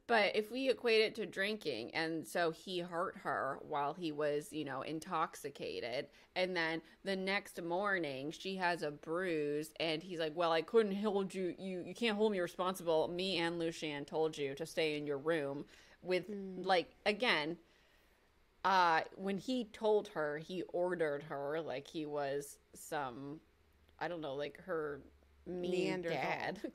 But if we equate it to drinking, and so he hurt her while he was, you know, intoxicated, and then the next morning she has a bruise, and he's like, well, I couldn't hold you, you can't hold me responsible. Me and Lucien told you to stay in your room with, like, again, when he told her, he ordered her like he was some, I don't know, like her mean dad.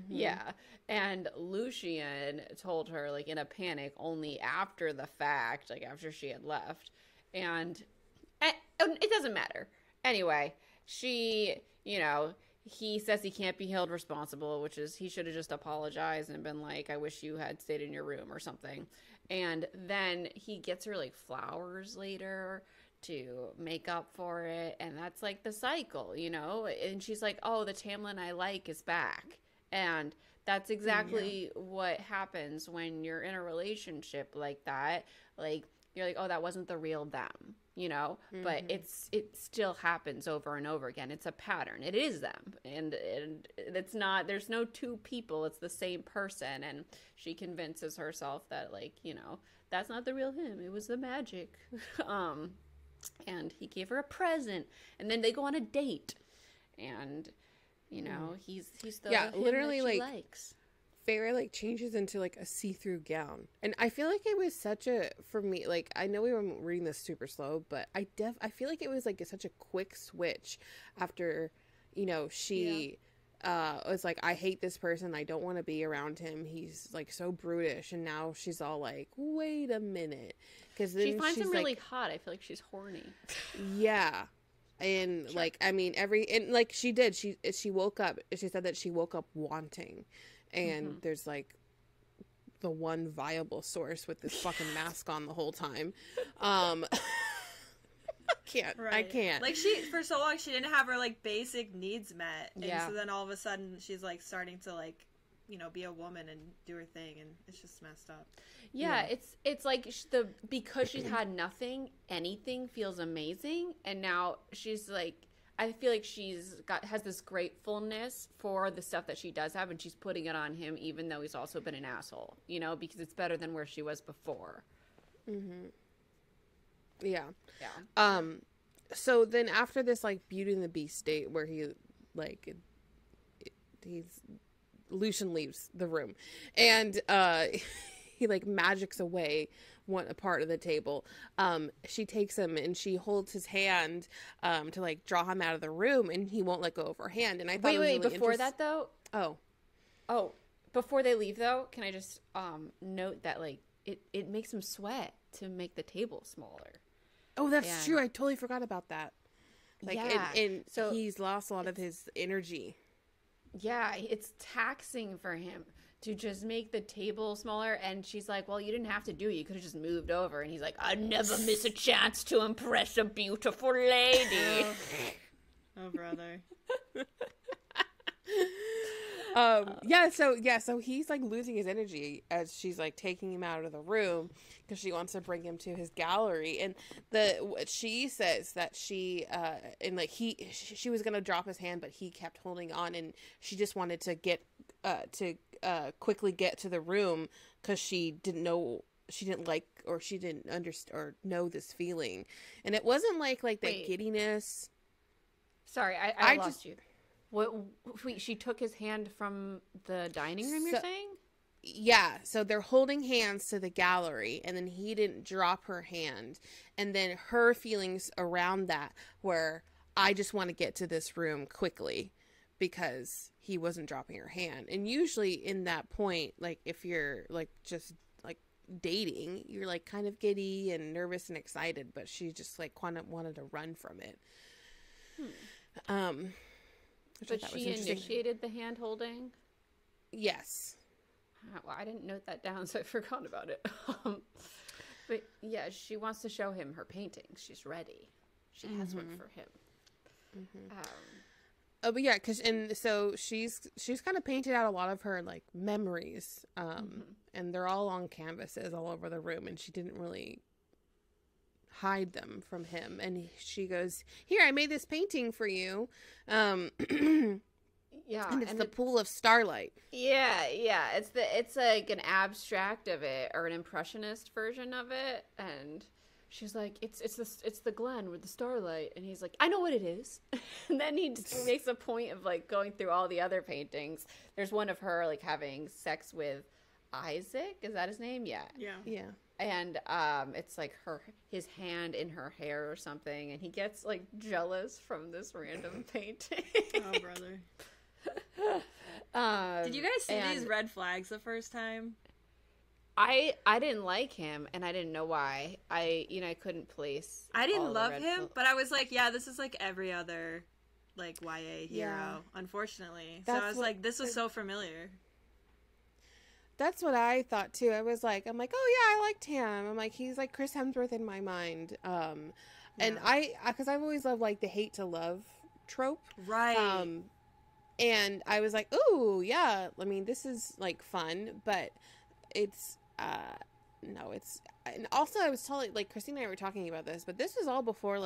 Yeah. And Lucian told her, like, in a panic only after the fact, like, after she had left. And it doesn't matter. Anyway, she, you know, he says he can't be held responsible, which is he should have just apologized and been like, I wish you had stayed in your room or something. And then he gets her, like, flowers later to make up for it. And that's, like, the cycle, you know? And she's like, oh, the Tamlin I like is back. And that's exactly what happens when you're in a relationship like that. Like, you're like, oh, that wasn't the real them, you know? But it still happens over and over again. It's a pattern. It is them. And it's not, there's no two people. It's the same person. And she convinces herself that, like, you know, that's not the real him. It was the magic. And he gave her a present. And then they go on a date. And... you know, he's the literally that she like likes. Farrah like changes into like a see-through gown, and I feel like it was such a, for me, like, I know we were reading this super slow, but I feel like it was like such a quick switch after, you know, she was like, I hate this person, I don't want to be around him, he's like so brutish, and now she's all like, wait a minute, because then she finds him really like, hot. I feel like she's horny. Yeah. And sure. Like, I mean, like she did, she woke up, she said that she woke up wanting, and there's like the one viable source with this fucking mask on the whole time. I can't. Like, for so long, she didn't have her like basic needs met. And so then all of a sudden she's like starting to, like, you know, be a woman and do her thing, and it's just messed up. Yeah. It's like because she's had nothing, anything feels amazing, and now she's like, I feel like has this gratefulness for the stuff that she does have, and she's putting it on him, even though he's also been an asshole, you know, because it's better than where she was before. Yeah. So then after this, like, Beauty and the Beast date where he, like, Lucian leaves the room, and he like magics away a part of the table. She takes him and she holds his hand to like draw him out of the room, and he won't let go of her hand. And I thought, really before that though, before they leave though, can I just note that, like, it makes him sweat to make the table smaller. Oh, that's true. I totally forgot about that. Like, and so he's lost a lot of his energy. Yeah, it's taxing for him to just make the table smaller. And she's like, well, you didn't have to do it. You could have just moved over. And he's like, I never miss a chance to impress a beautiful lady. Oh, brother. So he's like losing his energy as she's like taking him out of the room because she wants to bring him to his gallery. And she says that she and like she was gonna drop his hand, but he kept holding on, and she just wanted to get quickly get to the room because she didn't like, or she didn't understand or know this feeling. And it wasn't like that giddiness. Sorry, I lost you. What? Wait, she took his hand from the dining room, you're saying? Yeah, so they're holding hands to the gallery, and then he didn't drop her hand. And then her feelings around that were, I just want to get to this room quickly because he wasn't dropping her hand. And usually in that point, like, if you're, like, just, like, dating, you're, like, kind of giddy and nervous and excited, but she just, like, wanted to run from it. But she initiated the hand holding? Yes. Well, I didn't note that down, so I forgot about it. But yeah, she wants to show him her paintings. She's ready. She has one for him. But yeah, so she's kind of painted out a lot of her, like, memories, and they're all on canvases all over the room, and she didn't really hide them from him. And she goes, here, I made this painting for you. And it's the pool of starlight. Yeah. It's like an abstract of it, or an impressionist version of it. And she's like, it's the Glen with the starlight. And he's like, I know what it is. And then he just makes a point of, like, going through all the other paintings. There's one of her, like, having sex with Isaac. Is that his name? Yeah. And it's like his hand in her hair or something, and he gets, like, jealous from this random painting. Oh, brother. Did you guys see these red flags the first time? I didn't like him, and I didn't know why. I couldn't place. I didn't love him, but I was like, yeah, this is like every other like YA hero, unfortunately. So I was like, this was so familiar. That's what I thought too. I'm like, oh yeah, I liked him. I'm like, he's like Chris Hemsworth in my mind. And because I've always loved like the hate to love trope, right? And I was like, ooh, yeah. I mean, this is like fun, but it's no, it's. And also, I was telling like Christine and I were talking about this, but this was all before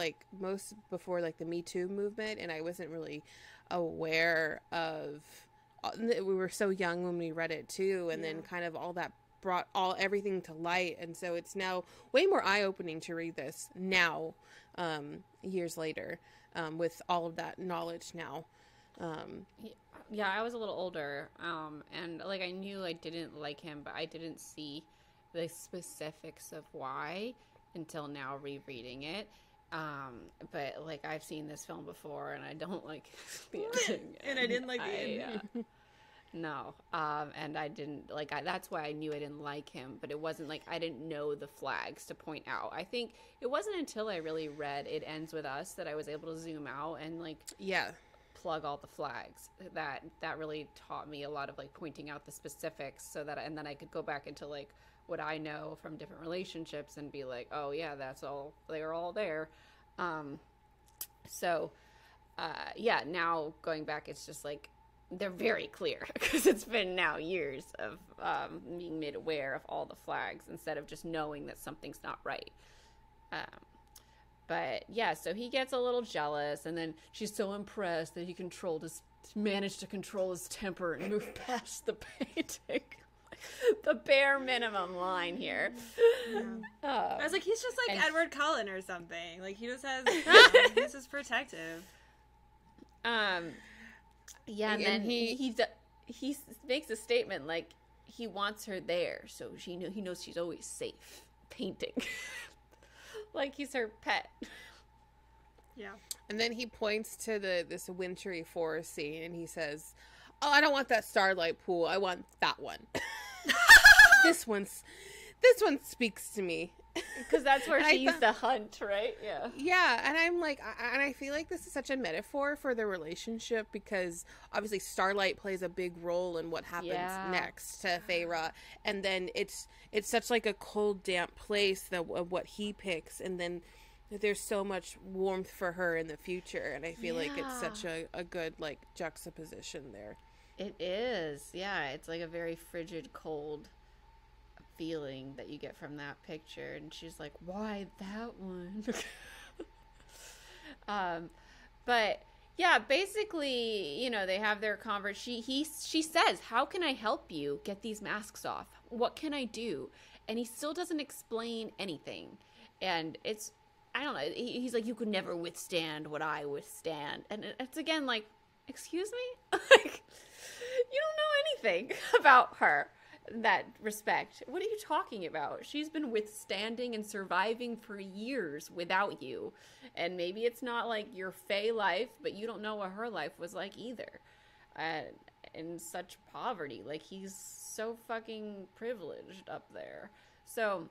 before the Me Too movement, and I wasn't really aware of. We were so young when we read it too, and then kind of all that brought everything to light, and so it's now way more eye-opening to read this now, years later, with all of that knowledge now. Yeah, I was a little older, and like I knew I didn't like him, but I didn't see the specifics of why until now rereading it. But like I've seen this film before, and I don't like the ending, and I didn't like the ending. No, and I didn't like. That's why I knew I didn't like him. But it wasn't like I didn't know the flags to point out. I think it wasn't until I really read It Ends With Us that I was able to zoom out and like plug all the flags. That really taught me a lot of like pointing out the specifics, so that and then I could go back into like what I know from different relationships and be like, oh yeah, that's all. They're all there. Now going back, it's just like they're very clear because it's been now years of being made aware of all the flags instead of just knowing that something's not right. But yeah, so he gets a little jealous, and then she's so impressed that he managed to control his temper and move past the painting. The bare minimum line here. I was like, he's just like Edward Cullen or something. Like he just has, he's just protective. Yeah, and then he makes a statement like he wants her there, so he knows she's always safe painting, like he's her pet. Yeah, and then he points to this wintry forest scene, and he says, "Oh, I don't want that starlight pool. I want that one." This one speaks to me. Because that's where she used to hunt, right? Yeah. Yeah, and I'm like, and I feel like this is such a metaphor for their relationship, because obviously Starlight plays a big role in what happens next to Feyre, and then it's such like a cold, damp place that what he picks, and then there's so much warmth for her in the future, and I feel like it's such a good like juxtaposition there. It is, yeah. It's like a very frigid, cold feeling that you get from that picture, and she's like, why that one? But yeah, basically, they have their conversation. She says, how can I help you get these masks off? What can I do? And he still doesn't explain anything, and it's, I don't know, he's like, you could never withstand what I withstand, and it's again like, excuse me? Like, you don't know anything about her. That respect. What are you talking about? She's been withstanding and surviving for years without you. And maybe it's not like your Fae life, but you don't know what her life was like either. In such poverty. Like, he's so fucking privileged up there. So,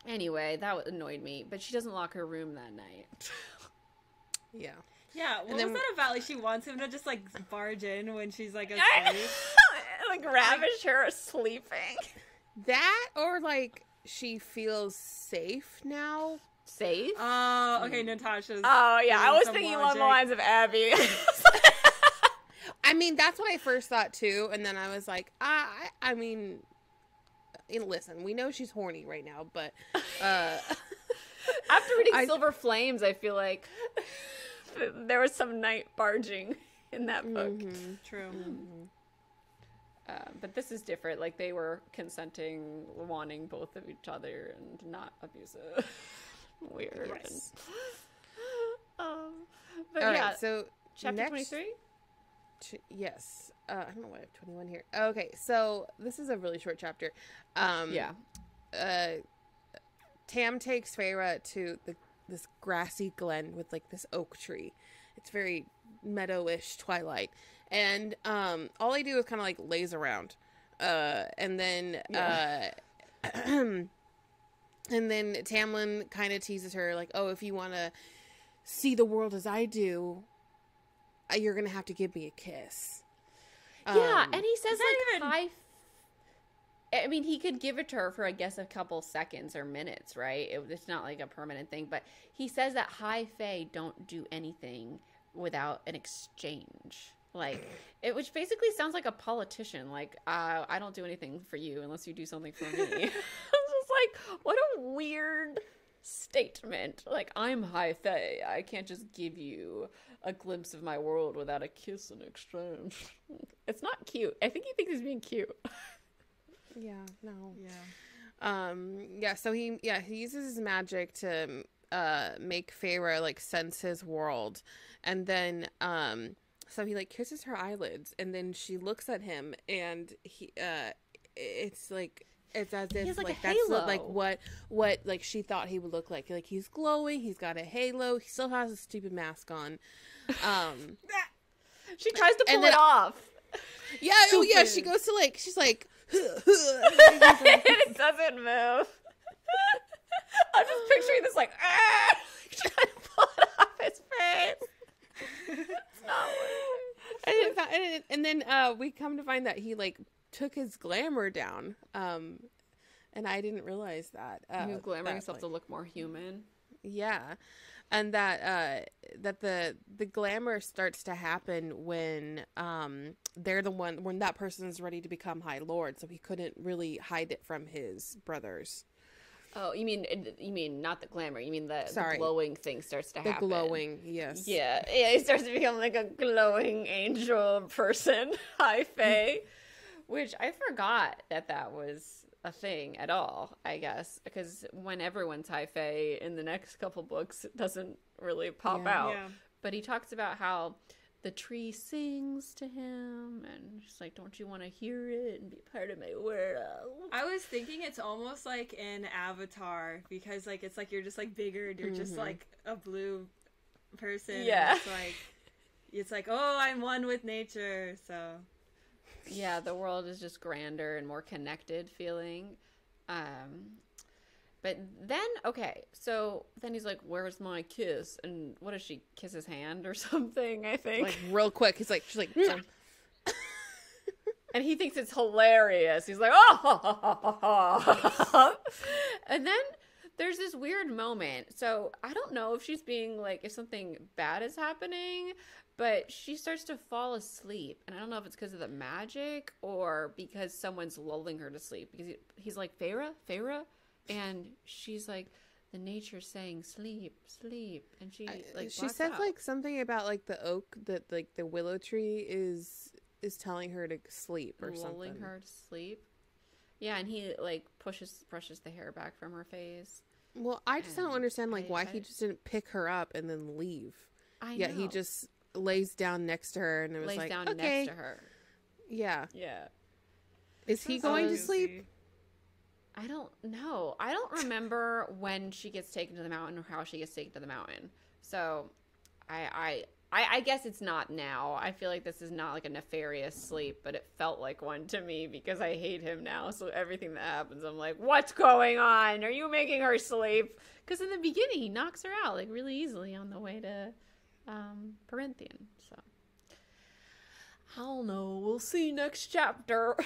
anyway, that annoyed me. But she doesn't lock her room that night. Yeah. Yeah, what was that about? Like, she wants him to just, like, barge in when she's, like, asleep? Like, ravish her sleeping. That, or, like, she feels safe now. Safe? Oh, okay, Natasha's... Oh, yeah, I was thinking along the lines of Abby. I mean, that's what I first thought, too, and then I was like, I mean, listen, we know she's horny right now, but... After reading Silver Flames, I feel like... there was some night barging in that book. Mm-hmm, true. Mm-hmm. But this is different. Like, they were consenting, wanting both of each other, and not abusive. Weird. Yes. But all yeah. Right, so chapter 23? Yes. I don't know why I have 21 here. Okay, so this is a really short chapter. Tam takes Feyre to this grassy glen with like this oak tree. It's very meadowish, twilight, And all they do is kind of like laze around. And then and then Tamlin kind of teases her like, oh, if you want to see the world as I do, you're gonna have to give me a kiss. Yeah, and he says like hi. I mean, he could give it to her for, I guess, a couple seconds or minutes, right? It's not like a permanent thing, but he says that high fae don't do anything without an exchange. Like, which basically sounds like a politician. Like, I don't do anything for you unless you do something for me. I was just like, what a weird statement. Like, I'm high fae. I can't just give you a glimpse of my world without a kiss in exchange. It's not cute. I think he thinks he's being cute. Yeah, no. Yeah. So he uses his magic to make Feyre like sense his world, and then so he like kisses her eyelids, and then she looks at him, and he it's like it's as if like a that's halo. like what like she thought he would look like he's glowing, he's got a halo, he still has a stupid mask on. She tries to pull it off. Yeah, oh yeah, she goes to like she's like it doesn't move. I'm just picturing this like trying to pull it off his face. It's not working. And then we come to find that he like took his glamour down, and I didn't realize that. You glamour yourself to look more human. Yeah, and that the glamour starts to happen when they're the one when that person is ready to become High Lord, so he couldn't really hide it from his brothers. Oh, you mean not the glamour? You mean the glowing thing starts to happen? The glowing, yes. Yeah, he starts to become like a glowing angel person, high fae, which I forgot that was a thing at all, I guess, because when everyone's high fae in the next couple books, it doesn't really pop out. Yeah. But he talks about how the tree sings to him, and she's like, don't you want to hear it and be part of my world? I was thinking it's almost like in Avatar, because like it's like you're just like bigger and you're just like a blue person. Yeah. It's like, oh, I'm one with nature, so... Yeah, the world is just grander and more connected feeling. But then, okay, so then he's like, where's my kiss? And what does she kiss his hand or something, I think? Like, real quick. She's like, mm. And he thinks it's hilarious. He's like, oh! And then there's this weird moment. So I don't know if she's being like, if something bad is happening, but she starts to fall asleep. And I don't know if it's because of the magic or because someone's lulling her to sleep. Because he's like, Feyre? And she's like, the nature's saying sleep. And she like she says out. Like something about like the oak, that like the willow tree is telling her to sleep or something. Lulling her to sleep. Yeah, and he like brushes the hair back from her face. Well, I just don't understand like why he just didn't pick her up and then leave. Yeah, he just lays down next to her and it was like, okay. Next to her. Yeah. Is he so going to sleep? I don't know. I don't remember when she gets taken to the mountain or how she gets taken to the mountain. So I guess it's not now. I feel like this is not like a nefarious sleep, but it felt like one to me because I hate him now. So everything that happens, I'm like, what's going on? Are you making her sleep? Because in the beginning, he knocks her out like really easily on the way to Perinthian. So I don't know. We'll see next chapter.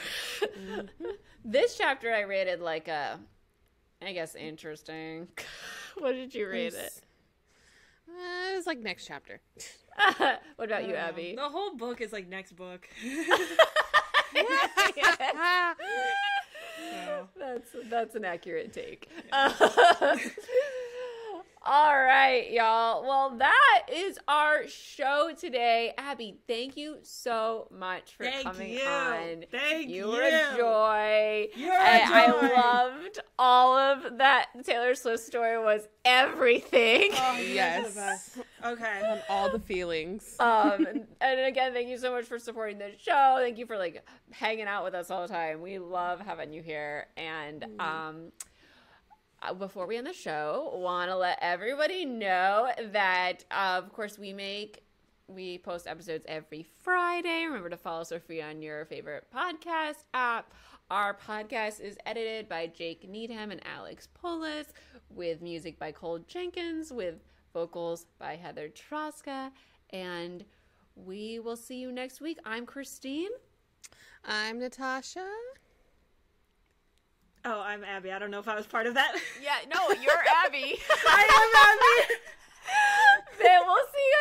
This chapter I rated like I guess interesting. What did you rate it? It was like next chapter. What about you, Abby? The whole book is like next book. That's an accurate take. All right, y'all. Well, that is our show today. Abby, thank you so much for coming on. Thank you. You were a joy. You're a joy. I loved all of that. Taylor Swift story was everything. Oh, yes. Okay. On all the feelings. And again, thank you so much for supporting the show. Thank you for like hanging out with us all the time. We love having you here. And before we end the show, want to let everybody know that, of course, we make We post episodes every Friday. Remember to follow us for free on your favorite podcast app. Our podcast is edited by Jake Needham and Alex Polis, with music by Cole Jenkins, with vocals by Heather Troska. And we will see you next week. I'm Christine. I'm Natasha. Oh, I'm Abby. I don't know if I was part of that. Yeah, no, you're Abby. I am Abby. Then we'll see you